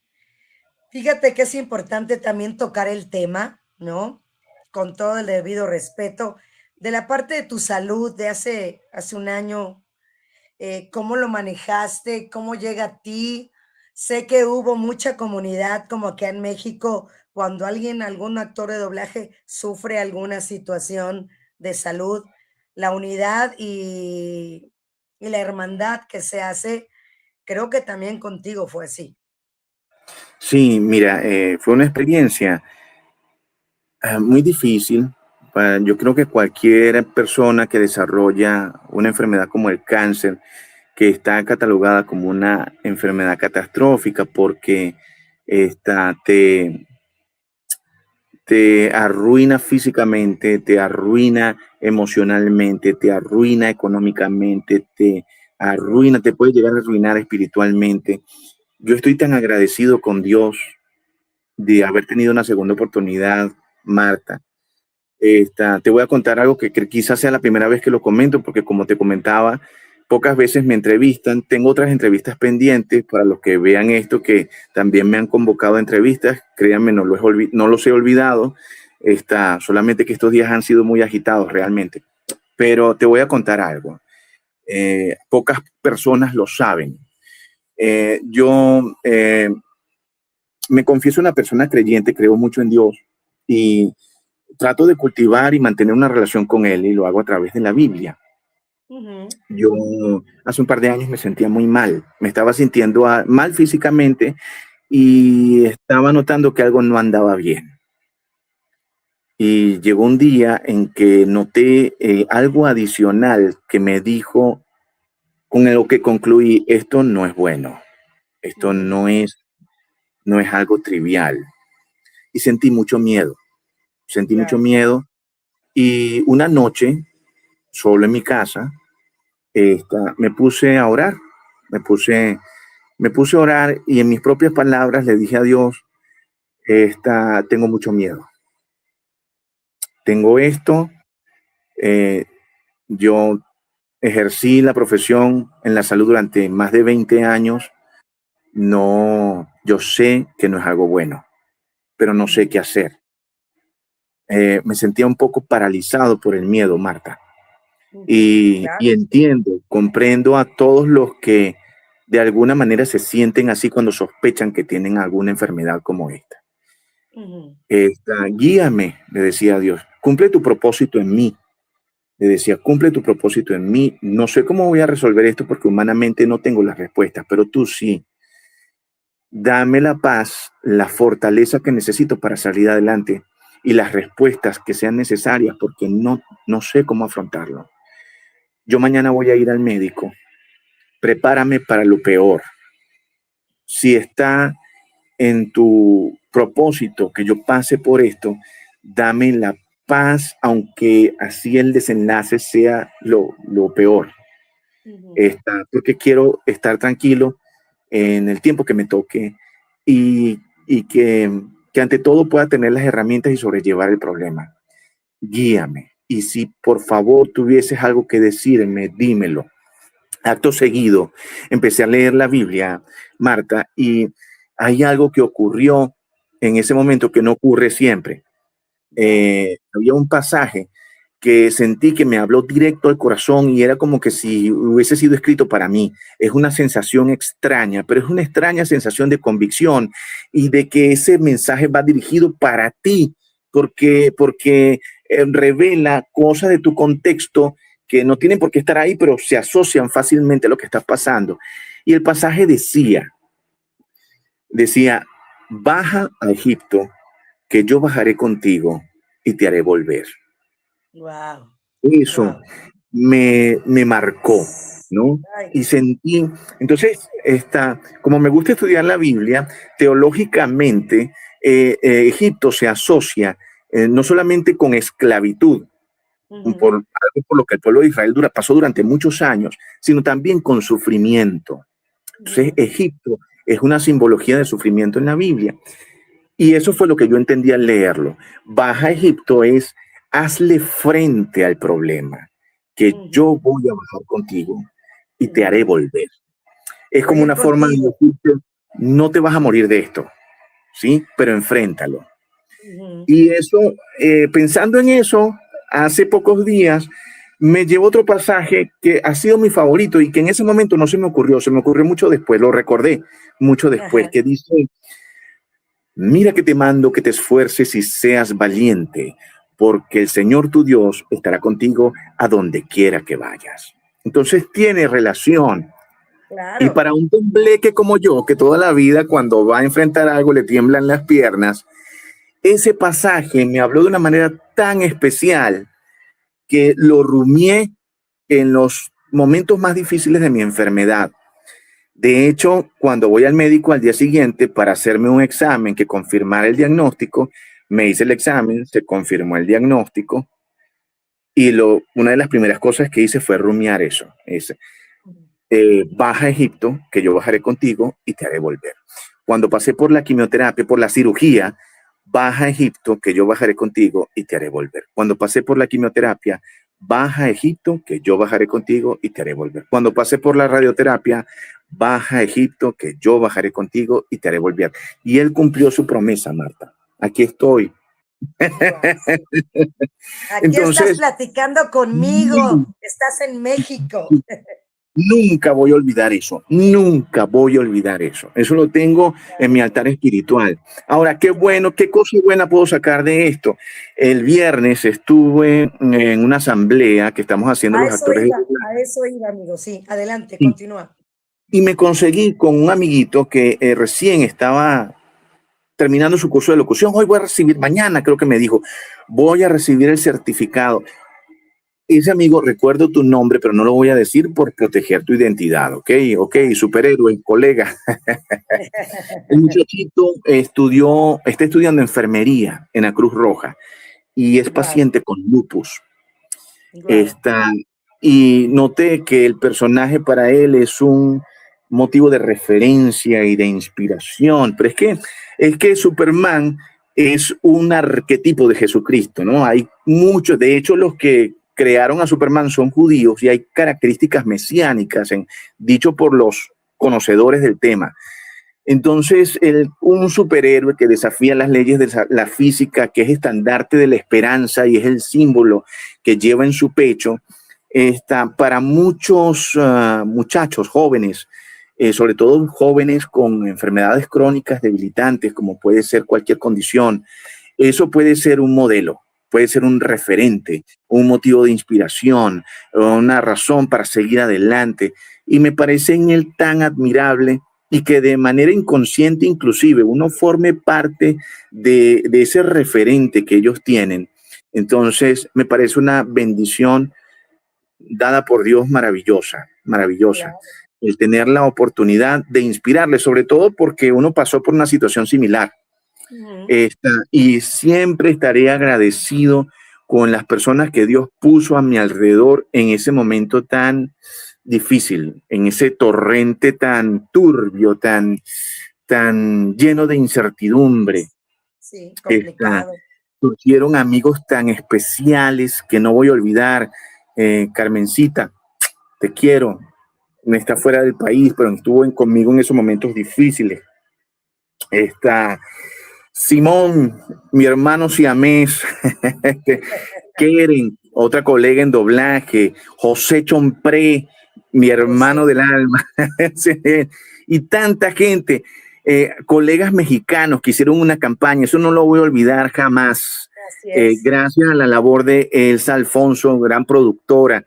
Fíjate que es importante también tocar el tema, ¿no? Con todo el debido respeto, de la parte de tu salud de hace un año, cómo lo manejaste, cómo llega a ti. Sé que hubo mucha comunidad, como acá en México, cuando algún actor de doblaje sufre alguna situación de salud, la unidad y la hermandad que se hace, creo que también contigo fue así. sí, mira, fue una experiencia muy difícil. Yo creo que cualquier persona que desarrolla una enfermedad como el cáncer, que está catalogada como una enfermedad catastrófica porque esta, te arruina físicamente, te arruina emocionalmente, te arruina económicamente, te arruina, te puede llegar a arruinar espiritualmente. Yo estoy tan agradecido con Dios de haber tenido una segunda oportunidad, Marta. Te voy a contar algo que quizás sea la primera vez que lo comento, porque como te comentaba, pocas veces me entrevistan. Tengo otras entrevistas pendientes para los que vean esto, que también me han convocado a entrevistas. Créanme, no los he olvidado. Solamente que estos días han sido muy agitados realmente. Pero te voy a contar algo. Pocas personas lo saben. Yo me confieso una persona creyente, creo mucho en Dios y trato de cultivar y mantener una relación con Él y lo hago a través de la Biblia. Ujú. Yo hace un par de años me sentía muy mal, me estaba sintiendo mal físicamente y estaba notando que algo no andaba bien. Y llegó un día en que noté algo adicional que me dijo, con lo que concluí, esto no es bueno, esto Ujú. no es algo trivial. Y sentí mucho Claro. miedo y una noche, solo en mi casa, me puse a orar, me puse, me puse a orar y en mis propias palabras le dije a Dios, tengo mucho miedo, tengo esto, eh, yo ejercí la profesión en la salud durante más de 20 años, no, yo sé que no es algo bueno, pero no sé Ujú. qué hacer. Me sentía un poco paralizado por el miedo, Marta. Ujú. Y Claro. entiendo, comprendo a todos los que de alguna manera se sienten así cuando sospechan que tienen alguna enfermedad como esta. Ujú. Guíame, le decía a Dios, cumple tu propósito en mí. Le decía, cumple tu propósito en mí. No sé cómo voy a resolver esto porque humanamente no tengo las respuestas, pero tú sí. Dame la paz, la fortaleza que necesito para salir adelante y las respuestas que sean necesarias porque no sé cómo afrontarlo. Yo mañana voy a ir al médico. Prepárame para lo peor. Si está en tu propósito que yo pase por esto, dame la paz, aunque así el desenlace sea lo peor. Ujú. Porque quiero estar tranquilo en el tiempo que me toque y que ante todo pueda tener las herramientas y sobrellevar el problema. Guíame. y si por favor tuvieses algo que decirme, dímelo. Acto seguido, empecé a leer la Biblia, Marta, y hay algo que ocurrió en ese momento que no ocurre siempre. Había un pasaje que sentí que me habló directo al corazón y era como que si hubiese sido escrito para mí. Es una sensación extraña, pero es una extraña sensación de convicción y de que ese mensaje va dirigido para ti, porque revela cosas de tu contexto que no tienen por qué estar ahí, pero se asocian fácilmente a lo que está pasando. Y el pasaje decía, baja a Egipto, que yo bajaré contigo y te haré volver. Wow. Eso Wow. me marcó, ¿no? Ay. Y sentí, entonces, como me gusta estudiar la Biblia, teológicamente, Egipto se asocia no solamente con esclavitud, por algo por lo que el pueblo de Israel pasó durante muchos años, sino también con sufrimiento. Entonces, Egipto es una simbología de sufrimiento en la Biblia. Y eso fue lo que yo entendí al leerlo. Baja a Egipto es, hazle frente al problema, que yo voy a bajar contigo y te haré volver. Es como una forma de decirte, no te vas a morir de esto, ¿sí? Pero enfréntalo. Y eso, pensando en eso, hace pocos días me llevó otro pasaje que ha sido mi favorito y que en ese momento no se me ocurrió mucho después, lo recordé mucho después, que dice, mira que te mando que te esfuerces y seas valiente, porque el Señor tu Dios estará contigo a donde quiera que vayas. Entonces tiene relación. Claro. Y para un tembleque como yo, que toda la vida cuando va a enfrentar algo le tiemblan las piernas, ese pasaje me habló de una manera tan especial que lo rumié en los momentos más difíciles de mi enfermedad. De hecho, cuando voy al médico al día siguiente para hacerme un examen que confirmara el diagnóstico, me hice el examen, se confirmó el diagnóstico y una de las primeras cosas que hice fue rumiar eso. Baja a Egipto, que yo bajaré contigo y te haré volver. Cuando pasé por la quimioterapia, por la cirugía, baja a Egipto, que yo bajaré contigo y te haré volver. Cuando pasé por la quimioterapia, baja a Egipto, que yo bajaré contigo y te haré volver. Cuando pasé por la radioterapia, baja a Egipto, que yo bajaré contigo y te haré volver. Y él cumplió su promesa, Marta. Aquí estoy. Aquí entonces, estás platicando conmigo. Estás en México. Nunca voy a olvidar eso. Nunca voy a olvidar eso. Eso lo tengo en mi altar espiritual. Ahora, qué bueno, qué cosa buena puedo sacar de esto. El viernes estuve en una asamblea que estamos haciendo los actores. A eso iba, amigo. Sí, adelante, continúa. Y me conseguí con un amiguito que recién estaba terminando su curso de locución. Hoy voy a recibir, mañana creo que me dijo, voy a recibir el certificado. Ese amigo, recuerdo tu nombre, pero no lo voy a decir por proteger tu identidad, ¿ok? Ok, superhéroe, colega. El muchachito está estudiando enfermería en la Cruz Roja y es paciente con lupus. Y noté que el personaje para él es un motivo de referencia y de inspiración, pero es que Superman es un arquetipo de Jesucristo, ¿no? Hay muchos, de hecho, los que crearon a Superman son judíos y hay características mesiánicas, dicho por los conocedores del tema. Entonces, un superhéroe que desafía las leyes de la física, que es estandarte de la esperanza y es el símbolo que lleva en su pecho, para muchos muchachos jóvenes, sobre todo jóvenes con enfermedades crónicas debilitantes, como puede ser cualquier condición, eso puede ser un modelo. Puede ser un referente, un motivo de inspiración, una razón para seguir adelante. Y me parece en él tan admirable y que de manera inconsciente inclusive uno forme parte de ese referente que ellos tienen. Entonces me parece una bendición dada por Dios maravillosa, maravillosa. El tener la oportunidad de inspirarle, sobre todo porque uno pasó por una situación similar. Y siempre estaré agradecido con las personas que Dios puso a mi alrededor en ese momento tan difícil, en ese torrente tan turbio, tan lleno de incertidumbre. Sí, complicado. surgieron amigos tan especiales que no voy a olvidar. Carmencita, te quiero. No está fuera del país, pero conmigo en esos momentos difíciles. Está Simón, mi hermano siamés, Keren, otra colega en doblaje, José Chompré, mi hermano del alma, y tanta gente, colegas mexicanos que hicieron una campaña, eso no lo voy a olvidar jamás. Gracias a la labor de Elsa Alfonso, gran productora.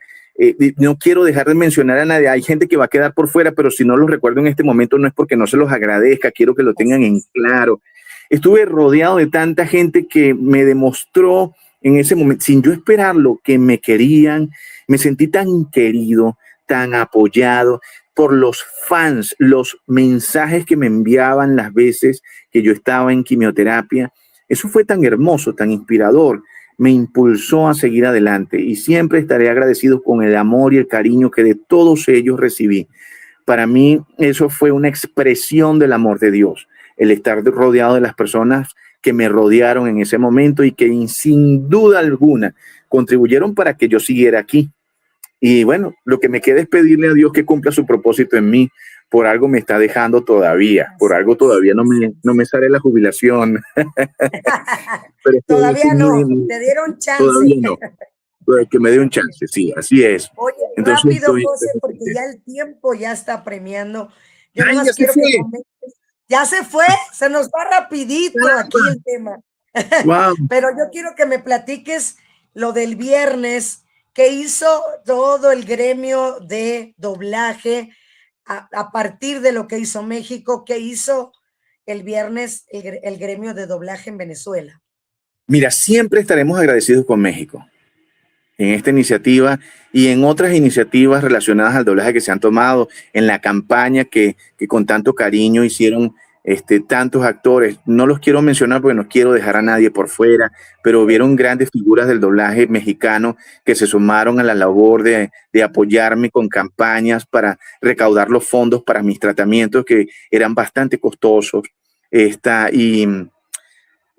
No quiero dejar de mencionar a nadie, hay gente que va a quedar por fuera, pero si no los recuerdo en este momento no es porque no se los agradezca, quiero que lo tengan en claro. Estuve rodeado de tanta gente que me demostró en ese momento, sin yo esperarlo, que me querían. Me sentí tan querido, tan apoyado por los fans, los mensajes que me enviaban las veces que yo estaba en quimioterapia. Eso fue tan hermoso, tan inspirador. Me impulsó a seguir adelante y siempre estaré agradecido con el amor y el cariño que de todos ellos recibí. Para mí eso fue una expresión del amor de Dios, el estar rodeado de las personas que me rodearon en ese momento y que sin duda alguna contribuyeron para que yo siguiera aquí. Y bueno, lo que me queda es pedirle a Dios que cumpla su propósito en mí. Por algo me está dejando todavía, por algo todavía no me sale la jubilación. Pero todavía no, te dieron chance. Todavía no, que me dé un chance, sí, así es. Oye, entonces, rápido, José, porque ya el tiempo ya está apremiando. Yo Ay, nomás quiero que comentes. Ya se fue, se nos va rapidito aquí el tema. Wow. Pero yo quiero que me platiques lo del viernes, que hizo todo el gremio de doblaje a partir de lo que hizo México, que hizo el viernes el gremio de doblaje en Venezuela. Mira, siempre estaremos agradecidos con México en esta iniciativa y en otras iniciativas relacionadas al doblaje que se han tomado, en la campaña que con tanto cariño hicieron tantos actores. No los quiero mencionar porque no quiero dejar a nadie por fuera, pero hubieron grandes figuras del doblaje mexicano que se sumaron a la labor de apoyarme con campañas para recaudar los fondos para mis tratamientos, que eran bastante costosos.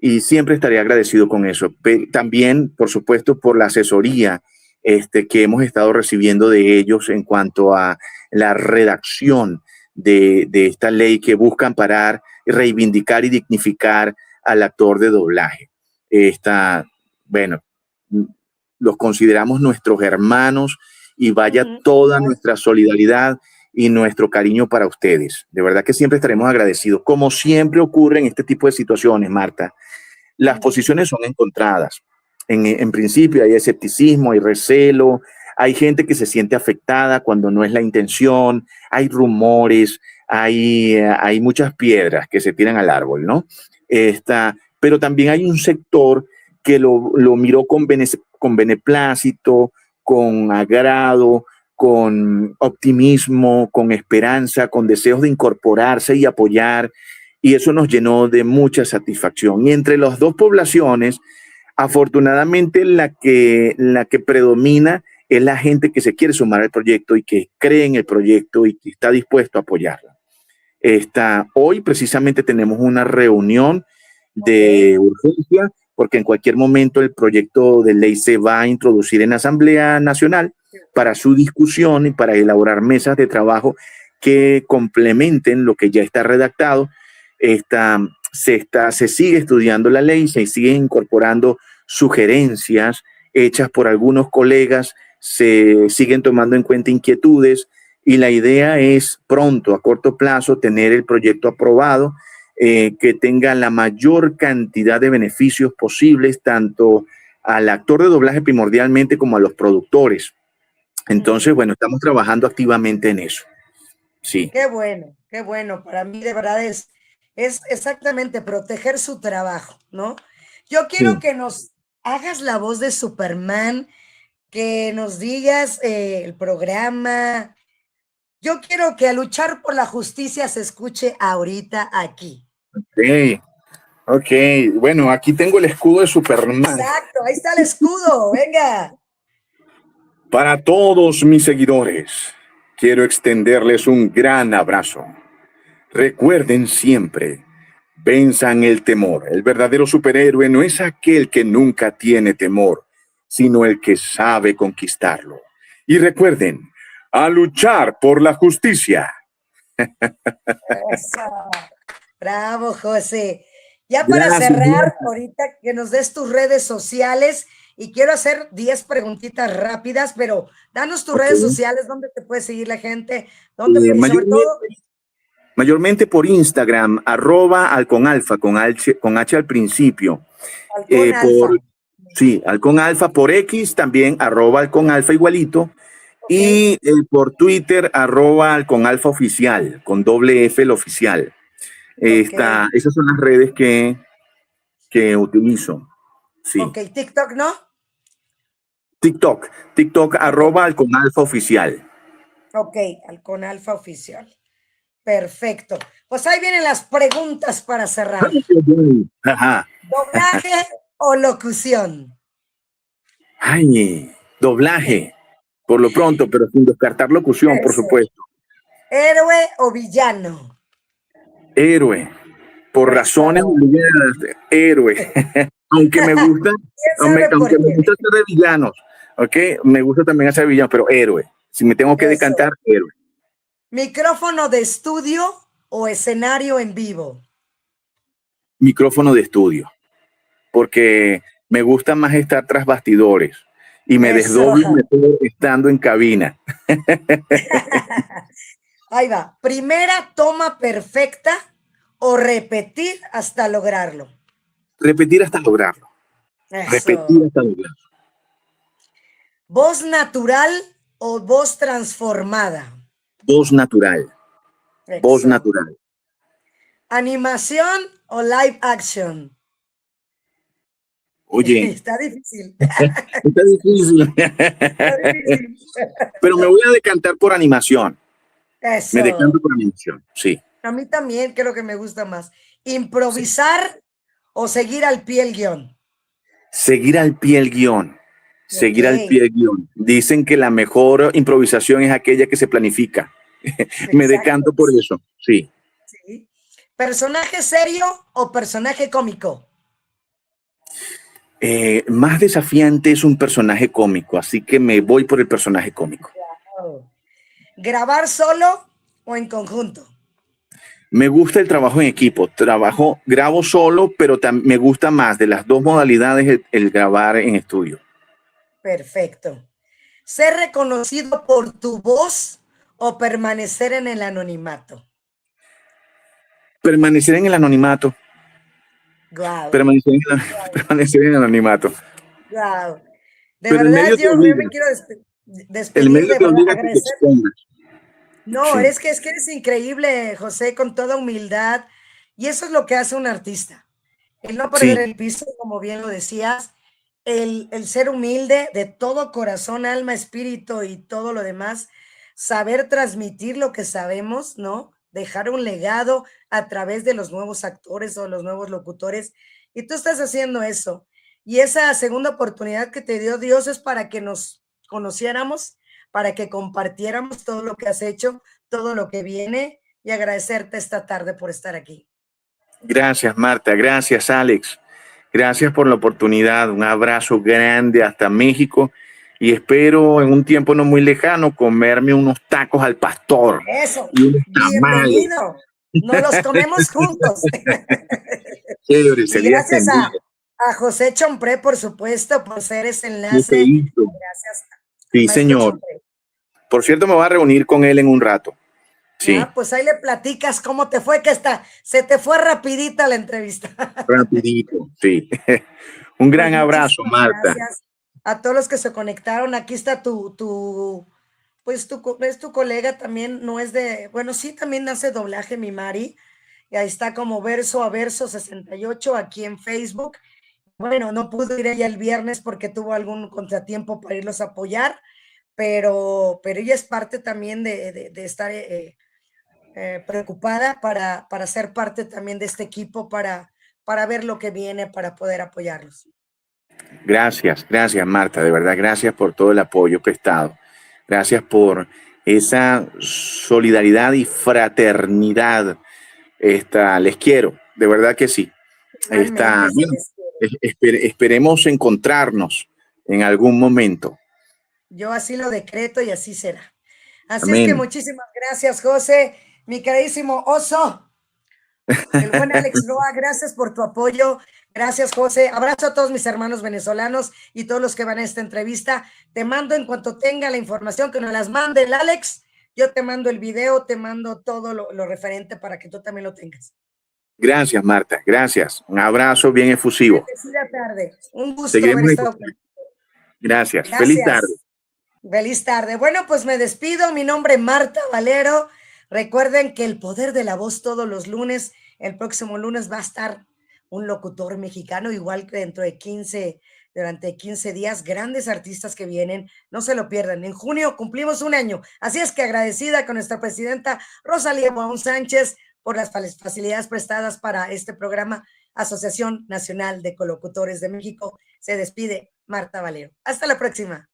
Y siempre estaré agradecido con eso. También, por supuesto, por la asesoría que hemos estado recibiendo de ellos en cuanto a la redacción de esta ley que busca amparar, reivindicar y dignificar al actor de doblaje. Bueno, los consideramos nuestros hermanos y vaya toda nuestra solidaridad y nuestro cariño para ustedes. De verdad que siempre estaremos agradecidos. Como siempre ocurre en este tipo de situaciones, Marta, las posiciones son encontradas. En principio hay escepticismo, hay recelo, hay gente que se siente afectada cuando no es la intención, hay rumores, hay muchas piedras que se tiran al árbol, ¿no? Pero también hay un sector que lo miró con beneplácito, con agrado, con optimismo, con esperanza, con deseos de incorporarse y apoyar, y eso nos llenó de mucha satisfacción. Y entre las dos poblaciones, afortunadamente la que predomina es la gente que se quiere sumar al proyecto y que cree en el proyecto y que está dispuesto a apoyarla. Hoy precisamente tenemos una reunión de urgencia porque en cualquier momento el proyecto de ley se va a introducir en la Asamblea Nacional para su discusión y para elaborar mesas de trabajo que complementen lo que ya está redactado. Se sigue estudiando la ley, se siguen incorporando sugerencias hechas por algunos colegas, se siguen tomando en cuenta inquietudes y la idea es pronto, a corto plazo, tener el proyecto aprobado, que tenga la mayor cantidad de beneficios posibles tanto al actor de doblaje primordialmente como a los productores. Entonces, bueno, estamos trabajando activamente en eso. Sí. Qué bueno. Para mí de verdad es exactamente proteger su trabajo, ¿no? Yo quiero que nos hagas la voz de Superman, que nos digas el programa. Yo quiero que a luchar por la justicia se escuche ahorita aquí. Ok. Bueno, aquí tengo el escudo de Superman. Exacto, ahí está el escudo, venga. Para todos mis seguidores, quiero extenderles un gran abrazo. Recuerden siempre, Venzan el temor. El verdadero superhéroe no es aquel que nunca tiene temor, sino el que sabe conquistarlo. Y recuerden, a luchar por la justicia. Eso. Bravo, José. Ya para cerrar, ahorita que nos des tus redes sociales y quiero hacer 10 preguntitas rápidas, pero danos tus redes sociales, dónde te puede seguir la gente, dónde sobre todo. Mayormente por Instagram, @alconalfa, con H al principio. Sí, alconalfa, por X también, @alconalfa igualito. Okay. Y por Twitter, @alconalfa oficial, con doble F el oficial. Okay. Esas son las redes que utilizo. Sí. Ok, TikTok, ¿no? TikTok, @alconalfa oficial. Ok, alconalfa oficial. Perfecto. Pues ahí vienen las preguntas para cerrar. Ajá. ¿Doblaje o locución? Ay, doblaje, por lo pronto, pero sin descartar locución, por supuesto. ¿Héroe o villano? Héroe, por razones obligadas, héroe. Aunque me gusta, aunque me gusta hacer de villanos, ¿ok? Me gusta también hacer villanos, pero héroe. Si me tengo que decantar, héroe. ¿Micrófono de estudio o escenario en vivo? Micrófono de estudio, porque me gusta más estar tras bastidores y me desdoblo mejor estando en cabina. Ahí va. ¿Primera toma perfecta o repetir hasta lograrlo? Repetir hasta lograrlo. Eso. Repetir hasta lograrlo. ¿Voz natural o voz transformada? Voz natural. Eso. Voz natural. ¿Animación o live action? Oye. Está difícil. Está difícil. Está difícil. Pero me voy a decantar por animación. Eso. Me decanto por animación, sí. A mí también creo que me gusta más. ¿Improvisar o seguir al pie el guión? Seguir al pie el guión. Seguir al pie el guión. Dicen que la mejor improvisación es aquella que se planifica. Me decanto por eso, sí. Sí. ¿Personaje serio o personaje cómico? Más desafiante es un personaje cómico, así que me voy por el personaje cómico. Wow. ¿Grabar solo o en conjunto? Me gusta el trabajo en equipo. Grabo solo, pero me gusta más de las dos modalidades el grabar en estudio. Perfecto. ¿Ser reconocido por tu voz o permanecer en el anonimato? Permanecer en el anonimato. Wow. Permanecer en el anonimato. Wow. De verdad, yo me quiero despedir. El medio te obliga a que te expongas. No, sí. es que eres increíble, José, con toda humildad. Y eso es lo que hace un artista. El no perder el piso, como bien lo decías. El ser humilde de todo corazón, alma, espíritu y todo lo demás. Saber transmitir lo que sabemos, ¿no? Dejar un legado a través de los nuevos actores o los nuevos locutores. Y tú estás haciendo eso. Y esa segunda oportunidad que te dio Dios es para que nos conociéramos, para que compartiéramos todo lo que has hecho, todo lo que viene, y agradecerte esta tarde por estar aquí. Gracias, Marta. Gracias, Alex. Gracias por la oportunidad. Un abrazo grande hasta México y espero en un tiempo no muy lejano comerme unos tacos al pastor. Eso, bienvenido. Nos los comemos juntos. Chévere, y gracias a José Chompré, por supuesto, por ser ese enlace. Gracias. Sí, señor. Chompré. Por cierto, me voy a reunir con él en un rato. Sí. Pues ahí le platicas cómo te fue, que se te fue rapidita la entrevista. Rapidito, sí. Un gran abrazo, Marta. Gracias a todos los que se conectaron. Aquí está es tu colega también, no es de, bueno, sí, también hace doblaje, mi Mari. Y ahí está como Verso a Verso 68 aquí en Facebook. Bueno, no pudo ir ella el viernes porque tuvo algún contratiempo para irlos a apoyar, pero ella es parte también de estar preocupada para ser parte también de este equipo, para ver lo que viene, para poder apoyarlos. Gracias, Marta, de verdad, gracias por todo el apoyo prestado. Gracias por esa solidaridad y fraternidad. Les quiero. de verdad que sí. Está, Igualmente, bueno, esperemos encontrarnos en algún momento. yo así lo decreto y así será. Así es que Amén. muchísimas gracias, José, mi queridísimo oso. El buen Alex Roa, gracias por tu apoyo. Gracias, José. Abrazo a todos mis hermanos venezolanos y todos los que van a esta entrevista. Te mando en cuanto tenga la información que nos las mande el Alex. Yo te mando el video, te mando todo lo referente para que tú también lo tengas. Gracias, Marta. Gracias. Un abrazo bien efusivo. Bendecida tarde. Un gusto haber Seguiremos en estado contacto. contigo. Gracias. Feliz tarde. Gracias. Feliz tarde. Bueno, pues me despido. Mi nombre es Marta Valero. Recuerden que el poder de la voz todos los lunes, el próximo lunes va a estar un locutor mexicano, igual que durante 15 días, grandes artistas que vienen, no se lo pierdan. En junio cumplimos un año, así es que agradecida con nuestra presidenta Rosalía Baum Sánchez por las facilidades prestadas para este programa. Asociación Nacional de Colocutores de México. Se despide Marta Valero. Hasta la próxima.